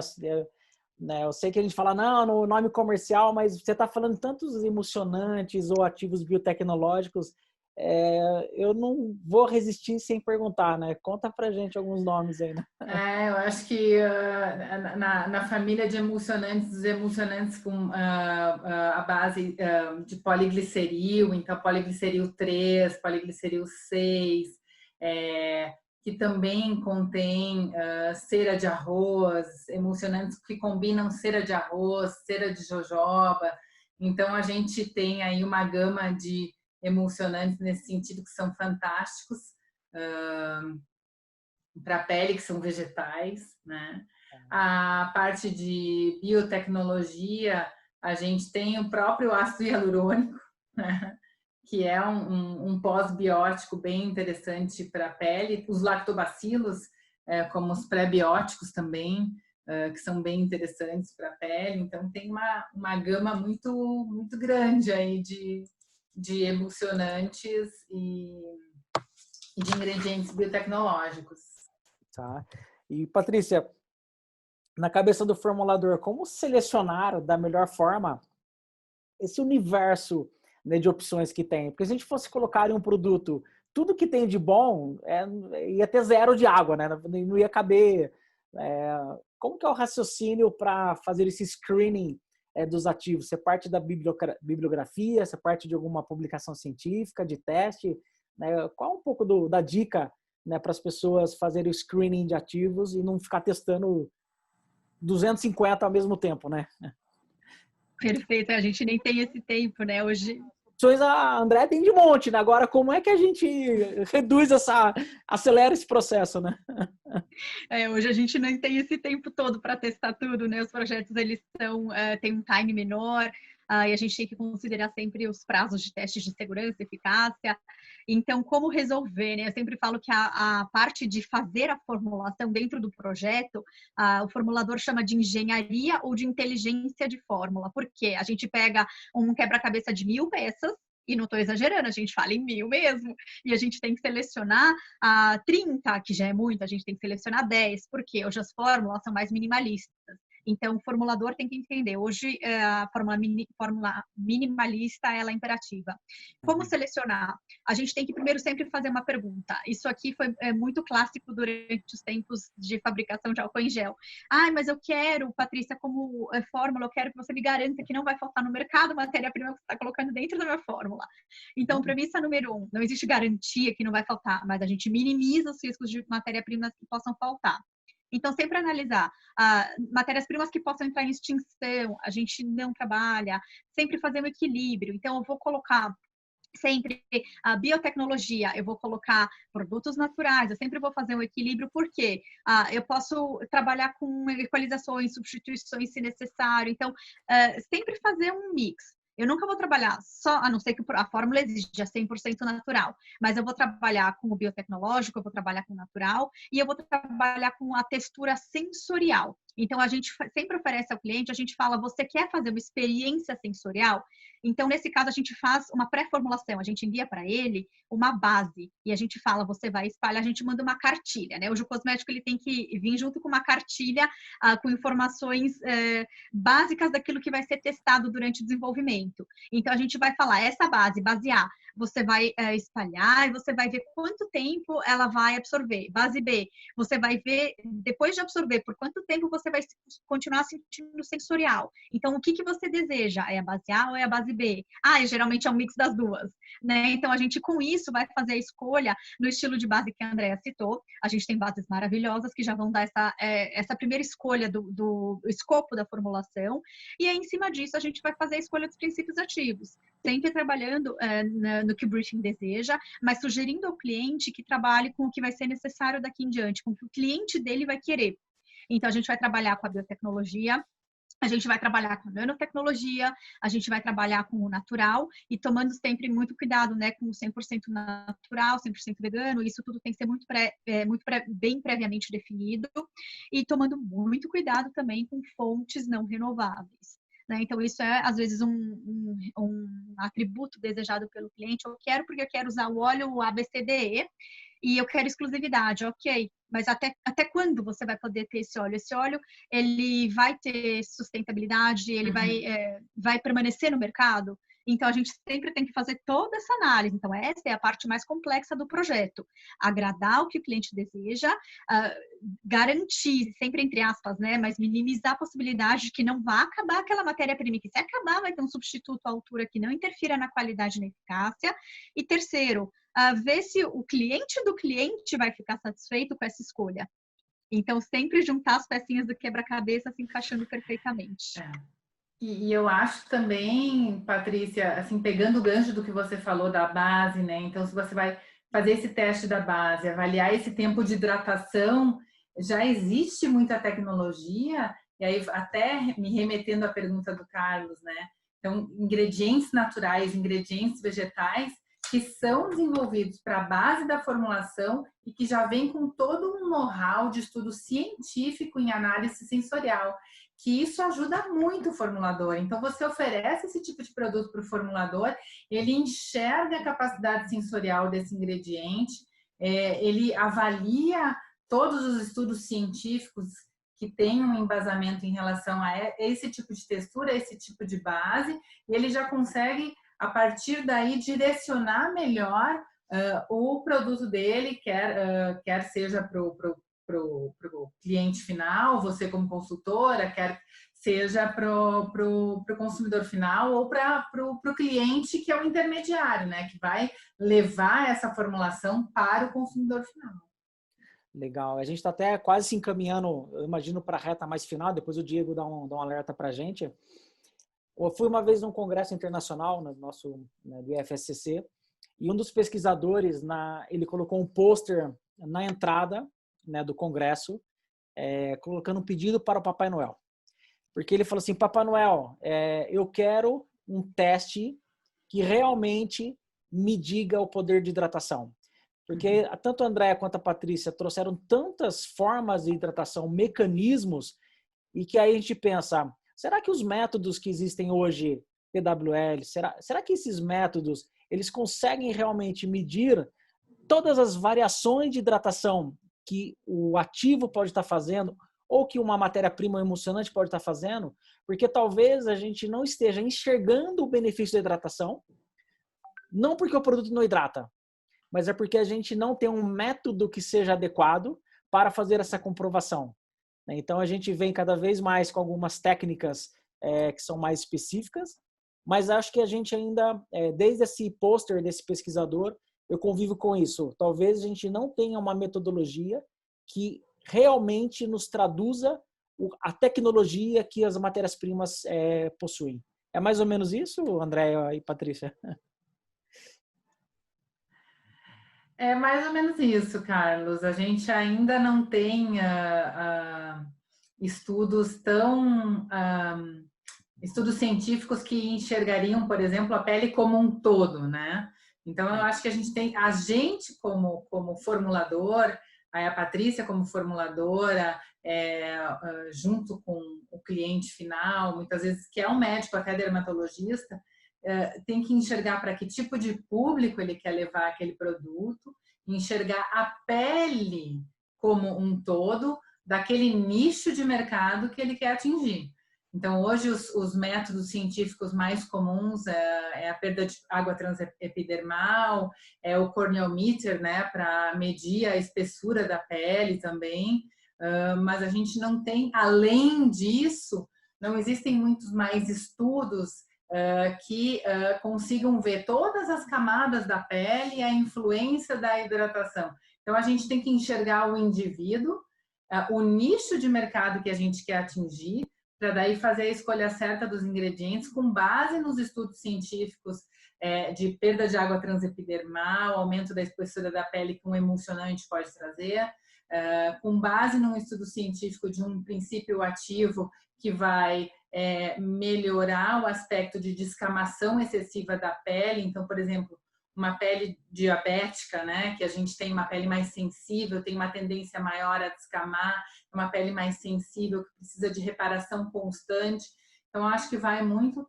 Eu sei que a gente fala, não, no nome comercial, mas você está falando tantos emulsionantes ou ativos biotecnológicos, eu não vou resistir sem perguntar, né? Conta pra gente alguns nomes aí, né? Eu acho que na família de emulsionantes, os emulsionantes com a base de poligliceril, então poligliceril 3, poligliceril 6, que também contém cera de arroz, emulsionantes que combinam cera de arroz, cera de jojoba. Então, a gente tem aí uma gama de emulsionantes nesse sentido que são fantásticos para a pele, que são vegetais, né? A parte de biotecnologia, a gente tem o próprio ácido hialurônico, né? Que é um pós-biótico bem interessante para a pele. Os lactobacilos, como os pré-bióticos também, que são bem interessantes para a pele. Então, tem uma gama muito, muito grande aí de emulsionantes e de ingredientes biotecnológicos. Tá. E, Patrícia, na cabeça do formulador, como selecionar da melhor forma esse universo, né, de opções que tem? Porque se a gente fosse colocar em um produto tudo que tem de bom, ia ter zero de água, né? Não ia caber. Como que é o raciocínio para fazer esse screening dos ativos? Você parte da bibliografia, você parte de alguma publicação científica, de teste, né? Qual um pouco da dica, né, para as pessoas fazerem o screening de ativos e não ficar testando 250 ao mesmo tempo, né? Perfeito, a gente nem tem esse tempo, né? Hoje a André tem de monte, né? Agora, como é que a gente acelera esse processo, né? Hoje a gente não tem esse tempo todo para testar tudo, né? Os projetos, eles têm um time menor, e a gente tem que considerar sempre os prazos de testes de segurança, eficácia. Então, como resolver, né? Eu sempre falo que a parte de fazer a formulação dentro do projeto, o formulador chama de engenharia ou de inteligência de fórmula, porque a gente pega um quebra-cabeça de 1000 peças, e não estou exagerando, a gente fala em 1000 mesmo, e a gente tem que selecionar 30, que já é muito, a gente tem que selecionar 10, porque hoje as fórmulas são mais minimalistas. Então, o formulador tem que entender. Hoje, a fórmula minimalista, ela é imperativa. Como selecionar? A gente tem que primeiro sempre fazer uma pergunta. Isso aqui foi muito clássico durante os tempos de fabricação de álcool em gel. Mas eu quero, Patrícia, como fórmula, eu quero que você me garanta que não vai faltar no mercado matéria-prima que você está colocando dentro da minha fórmula. Então, premissa número 1, não existe garantia que não vai faltar, mas a gente minimiza os riscos de matéria-primas que possam faltar. Então, sempre analisar matérias-primas que possam entrar em extinção, a gente não trabalha, sempre fazer um equilíbrio. Então, eu vou colocar sempre a biotecnologia, eu vou colocar produtos naturais, eu sempre vou fazer um equilíbrio, porque eu posso trabalhar com equalizações, substituições se necessário. Então, sempre fazer um mix. Eu nunca vou trabalhar só, a não ser que a fórmula exija 100% natural, mas eu vou trabalhar com o biotecnológico, eu vou trabalhar com o natural e eu vou trabalhar com a textura sensorial. Então, a gente sempre oferece ao cliente, a gente fala, você quer fazer uma experiência sensorial? Então, nesse caso, a gente faz uma pré-formulação, a gente envia para ele uma base e a gente fala, você vai espalhar, a gente manda uma cartilha, né? Hoje o cosmético ele tem que vir junto com uma cartilha com informações básicas daquilo que vai ser testado durante o desenvolvimento. Então, a gente vai falar, essa base, base A, você vai espalhar e você vai ver quanto tempo ela vai absorver. Base B, você vai ver, depois de absorver, por quanto tempo você vai continuar sentindo sensorial. Então, o que você deseja? É a base A ou é a base B? E geralmente é um mix das duas, né? Então, a gente com isso vai fazer a escolha no estilo de base que a Andrea citou. A gente tem bases maravilhosas que já vão dar essa primeira escolha do escopo da formulação. E aí, em cima disso, a gente vai fazer a escolha dos princípios ativos. Sempre trabalhando no que o briefing deseja, mas sugerindo ao cliente que trabalhe com o que vai ser necessário daqui em diante, com o que o cliente dele vai querer. Então, a gente vai trabalhar com a biotecnologia, a gente vai trabalhar com nanotecnologia, a gente vai trabalhar com o natural e tomando sempre muito cuidado, né, com o 100% natural, 100% vegano, isso tudo tem que ser bem previamente definido e tomando muito cuidado também com fontes não renováveis. Então, isso é, às vezes, um atributo desejado pelo cliente. Eu quero porque eu quero usar o óleo ABCDE e eu quero exclusividade, ok. Mas até quando você vai poder ter esse óleo? Esse óleo, ele vai ter sustentabilidade, ele vai permanecer no mercado? Então, a gente sempre tem que fazer toda essa análise. Então, essa é a parte mais complexa do projeto. Agradar o que o cliente deseja, garantir, sempre entre aspas, né? Mas minimizar a possibilidade de que não vá acabar aquela matéria-prima. Que se acabar, vai ter um substituto à altura que não interfira na qualidade e na eficácia. E terceiro, ver se o cliente do cliente vai ficar satisfeito com essa escolha. Então, sempre juntar as pecinhas do quebra-cabeça se encaixando perfeitamente. E eu acho também, Patrícia, assim, pegando o gancho do que você falou da base, né? Então, se você vai fazer esse teste da base, avaliar esse tempo de hidratação, já existe muita tecnologia, e aí até me remetendo à pergunta do Carlos, né? Então, ingredientes naturais, ingredientes vegetais, que são desenvolvidos para a base da formulação e que já vem com todo um know-how de estudo científico em análise sensorial, que isso ajuda muito o formulador. Então, você oferece esse tipo de produto para o formulador, ele enxerga a capacidade sensorial desse ingrediente, ele avalia todos os estudos científicos que têm um embasamento em relação a esse tipo de textura, esse tipo de base, e ele já consegue, a partir daí, direcionar melhor o produto dele, quer seja para o cliente final, você como consultora, quer seja para o consumidor final ou para o cliente, que é o intermediário, né? Que vai levar essa formulação para o consumidor final. Legal. A gente está até quase se encaminhando, eu imagino, para a reta mais final, depois o Diego dá um alerta para a gente. Eu fui uma vez num congresso internacional, no nosso, né, do IFSCC, e um dos pesquisadores, ele colocou um pôster na entrada, né, do congresso, colocando um pedido para o Papai Noel. Porque ele falou assim, Papai Noel, eu quero um teste que realmente me diga o poder de hidratação. Porque tanto a Andréa quanto a Patrícia trouxeram tantas formas de hidratação, mecanismos, e que aí a gente pensa, será que os métodos que existem hoje, PWL, será que esses métodos eles conseguem realmente medir todas as variações de hidratação que o ativo pode estar fazendo ou que uma matéria-prima emulsionante pode estar fazendo? Porque talvez a gente não esteja enxergando o benefício da hidratação, não porque o produto não hidrata, mas é porque a gente não tem um método que seja adequado para fazer essa comprovação. Então, a gente vem cada vez mais com algumas técnicas que são mais específicas, mas acho que a gente ainda, desde esse pôster desse pesquisador, eu convivo com isso. Talvez a gente não tenha uma metodologia que realmente nos traduza a tecnologia que as matérias-primas possuem. É mais ou menos isso, Andréa e Patrícia? É mais ou menos isso, Carlos. A gente ainda não tem estudos estudos científicos que enxergariam, por exemplo, a pele como um todo, né? Então, eu acho que a gente como formulador, a Patrícia como formuladora, junto com o cliente final, muitas vezes que é um médico, até dermatologista, tem que enxergar para que tipo de público ele quer levar aquele produto, enxergar a pele como um todo daquele nicho de mercado que ele quer atingir. Então, hoje, os métodos científicos mais comuns é a perda de água transepidermal, é o corneometer, né, para medir a espessura da pele também, mas a gente não tem, além disso, não existem muitos mais estudos que consigam ver todas as camadas da pele e a influência da hidratação. Então, a gente tem que enxergar o indivíduo, o nicho de mercado que a gente quer atingir, para daí fazer a escolha certa dos ingredientes com base nos estudos científicos de perda de água transepidermal, aumento da espessura da pele que um emulsionante pode trazer, com base num estudo científico de um princípio ativo que vai melhorar o aspecto de descamação excessiva da pele. Então, por exemplo, uma pele diabética, né, que a gente tem uma pele mais sensível, tem uma tendência maior a descamar, uma pele mais sensível que precisa de reparação constante. Então, acho que vai muito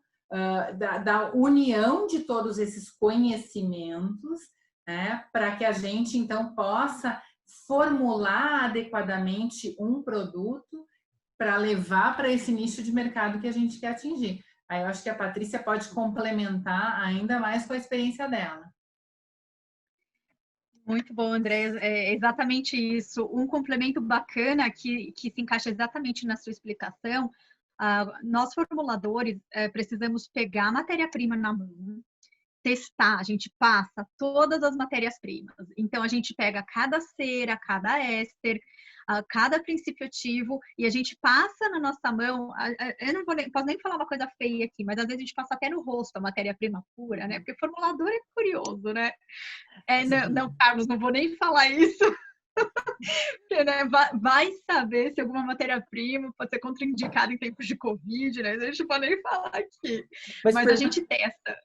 da união de todos esses conhecimentos, né, para que a gente, então, possa formular adequadamente um produto para levar para esse nicho de mercado que a gente quer atingir. Aí eu acho que a Patrícia pode complementar ainda mais com a experiência dela. Muito bom, André. É exatamente isso. Um complemento bacana que se encaixa exatamente na sua explicação. Nós, formuladores, precisamos pegar a matéria-prima na mão, testar, a gente passa todas as matérias-primas. Então, a gente pega cada cera, cada éster, cada princípio ativo, e a gente passa na nossa mão. Eu não posso nem falar uma coisa feia aqui, mas às vezes a gente passa até no rosto a matéria-prima pura, né? Porque formulador é curioso, né? Não, Carlos, não vou nem falar isso. Porque, né, vai saber se alguma matéria-prima pode ser contraindicada em tempos de Covid, né? A gente não pode nem falar aqui. Mas a gente testa.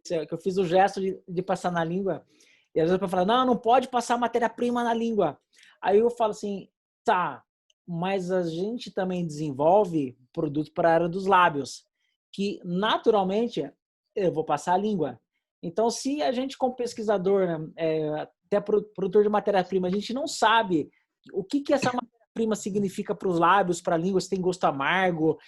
Que eu fiz o gesto de passar na língua, e às vezes eu falo, não pode passar matéria-prima na língua. Aí eu falo assim, tá, mas a gente também desenvolve produto para a área dos lábios, que naturalmente eu vou passar a língua. Então, se a gente, como pesquisador, né, até produtor de matéria-prima, a gente não sabe o que essa matéria-prima significa para os lábios, para a língua, se tem gosto amargo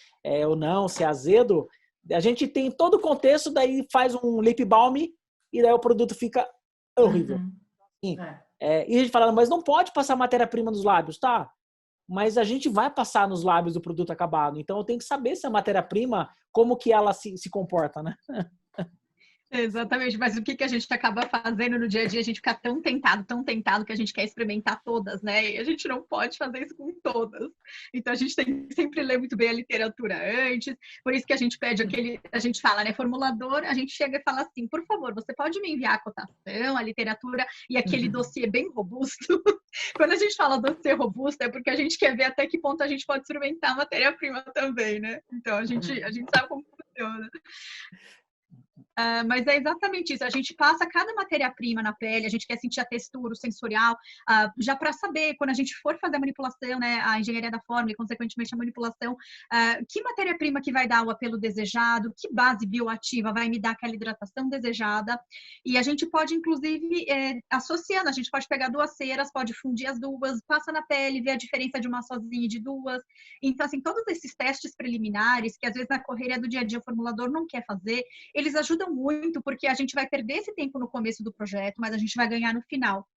ou não, se é azedo, a gente tem todo o contexto, daí faz um lip balm e daí o produto fica horrível. E a gente fala, mas não pode passar matéria-prima nos lábios, tá? Mas a gente vai passar nos lábios do produto acabado. Então eu tenho que saber se a matéria-prima, como que ela se comporta, né? Exatamente, mas o que que a gente acaba fazendo no dia a dia? A gente fica tão tentado que a gente quer experimentar todas, né? E a gente não pode fazer isso com todas. Então a gente tem que sempre ler muito bem a literatura antes. Por isso que a gente pede a gente fala, né, formulador, a gente chega e fala assim, por favor, você pode me enviar a cotação, a literatura e aquele dossiê bem robusto. Quando a gente fala dossiê robusto, é porque a gente quer ver até que ponto a gente pode experimentar a matéria-prima também, né? Então a gente sabe como funciona. Mas é exatamente isso. A gente passa cada matéria-prima na pele, a gente quer sentir a textura, o sensorial, já para saber, quando a gente for fazer a manipulação, né, a engenharia da fórmula e, consequentemente, a manipulação, que matéria-prima que vai dar o apelo desejado, que base bioativa vai me dar aquela hidratação desejada. E a gente pode, inclusive, associando, a gente pode pegar 2 ceras, pode fundir as 2, passa na pele, ver a diferença de uma sozinha e de 2. Então, assim, todos esses testes preliminares, que às vezes na correria do dia a dia o formulador não quer fazer, eles ajudam muito, porque a gente vai perder esse tempo no começo do projeto, mas a gente vai ganhar no final.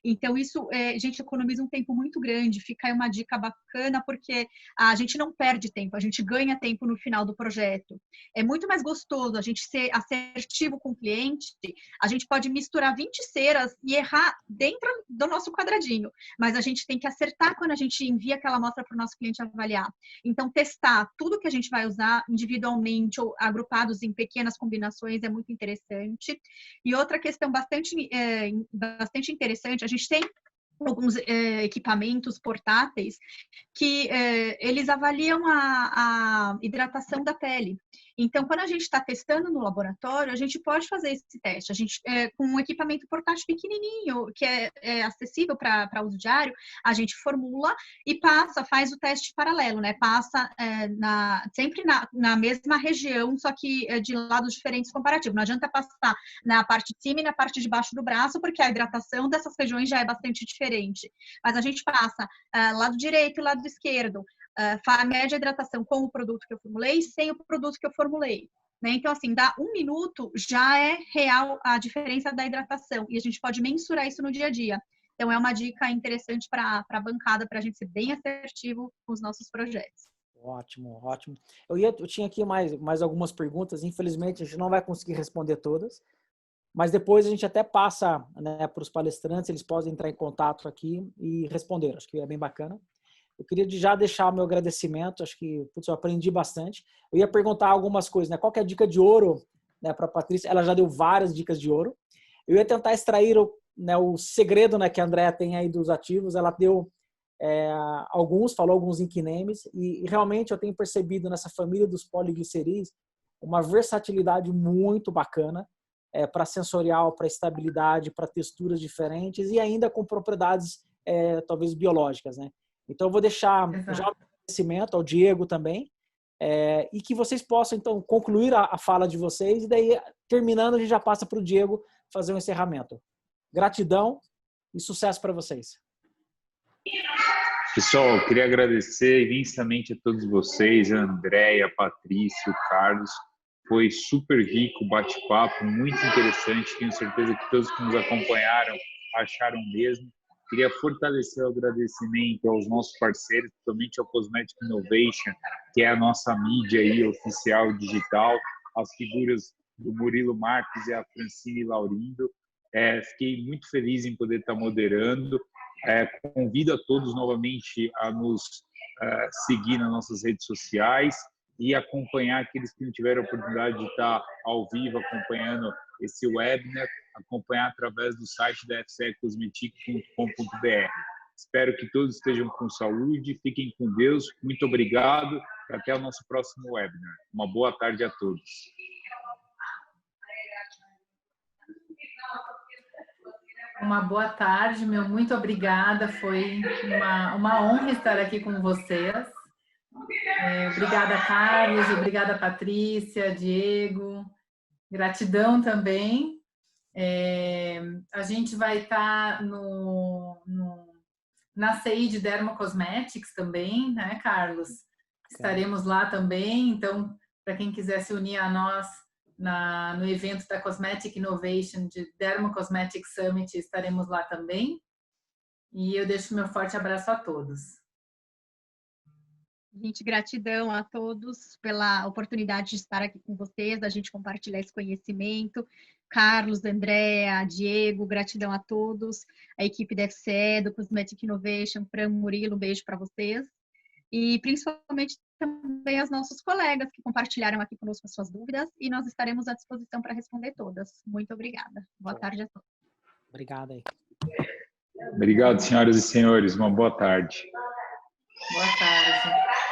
Então, isso, a gente economiza um tempo muito grande, fica aí uma dica bacana, porque a gente não perde tempo, a gente ganha tempo no final do projeto. É muito mais gostoso a gente ser assertivo com o cliente, a gente pode misturar 20 ceras e errar dentro do nosso quadradinho, mas a gente tem que acertar quando a gente envia aquela amostra para o nosso cliente avaliar. Então, testar tudo que a gente vai usar individualmente ou agrupados em pequenas combinações é muito interessante. E outra questão bastante interessante, a gente tem alguns equipamentos portáteis que eles avaliam a hidratação da pele. Então, quando a gente está testando no laboratório, a gente pode fazer esse teste. A gente, com um equipamento portátil pequenininho, que é acessível para uso diário, a gente formula e faz o teste paralelo, né? Passa sempre na mesma região, só que de lados diferentes comparativos. Não adianta passar na parte de cima e na parte de baixo do braço, porque a hidratação dessas regiões já é bastante diferente. Mas a gente passa lado direito e lado esquerdo, mede a hidratação com o produto que eu formulei e sem o produto que eu formulei. Né? Então, assim, dá 1 minuto, já é real a diferença da hidratação. E a gente pode mensurar isso no dia a dia. Então, é uma dica interessante para a bancada, para a gente ser bem assertivo com os nossos projetos. Ótimo, ótimo. Eu tinha aqui mais algumas perguntas. Infelizmente, a gente não vai conseguir responder todas. Mas depois a gente até passa, né, para os palestrantes, eles podem entrar em contato aqui e responder. Acho que é bem bacana. Eu queria já deixar o meu agradecimento, acho que eu aprendi bastante. Eu ia perguntar algumas coisas, né? Qual que é a dica de ouro, né, para a Patrícia? Ela já deu várias dicas de ouro. Eu ia tentar extrair o segredo, né, que a Andrea tem aí dos ativos. Ela deu falou alguns nicknames, e realmente eu tenho percebido nessa família dos poligliceris uma versatilidade muito bacana para sensorial, para estabilidade, para texturas diferentes e ainda com propriedades talvez biológicas, né? Então, eu vou deixar já o agradecimento ao Diego também, e que vocês possam, então, concluir a fala de vocês, e daí, terminando, a gente já passa para o Diego fazer um encerramento. Gratidão e sucesso para vocês. Pessoal, eu queria agradecer imensamente a todos vocês, a Andréia, a Patrícia, o Carlos. Foi super rico o bate-papo, muito interessante. Tenho certeza que todos que nos acompanharam acharam mesmo. Queria fortalecer o agradecimento aos nossos parceiros, principalmente ao Cosmetic Innovation, que é a nossa mídia aí oficial digital, as figuras do Murilo Marques e a Francine Laurindo. Fiquei muito feliz em poder estar moderando. Convido a todos novamente a nos seguir nas nossas redes sociais e acompanhar aqueles que não tiveram a oportunidade de estar ao vivo acompanhando esse webinar, acompanhar através do site da fcecosmetic.com.br. Espero que todos estejam com saúde, fiquem com Deus, muito obrigado e até o nosso próximo webinar. Uma boa tarde a todos. Uma boa tarde, muito obrigada, foi uma honra estar aqui com vocês. Obrigada, Carlos, obrigada, Patrícia, Diego, gratidão também. A gente vai estar na CI de Dermocosmetics também, né, Carlos? Estaremos lá também, então, para quem quiser se unir a nós no evento da Cosmetic Innovation de Dermocosmetic Summit, estaremos lá também. E eu deixo meu forte abraço a todos. Gente, gratidão a todos pela oportunidade de estar aqui com vocês, da gente compartilhar esse conhecimento. Carlos, Andréa, Diego, gratidão a todos. A equipe da FCE, do Cosmetic Innovation, Fran, Murilo, um beijo para vocês. E principalmente também aos nossos colegas que compartilharam aqui conosco as suas dúvidas e nós estaremos à disposição para responder todas. Muito obrigada. Boa tarde a todos. Obrigado aí. Obrigado, senhoras e senhores. Uma boa tarde. Boa tarde.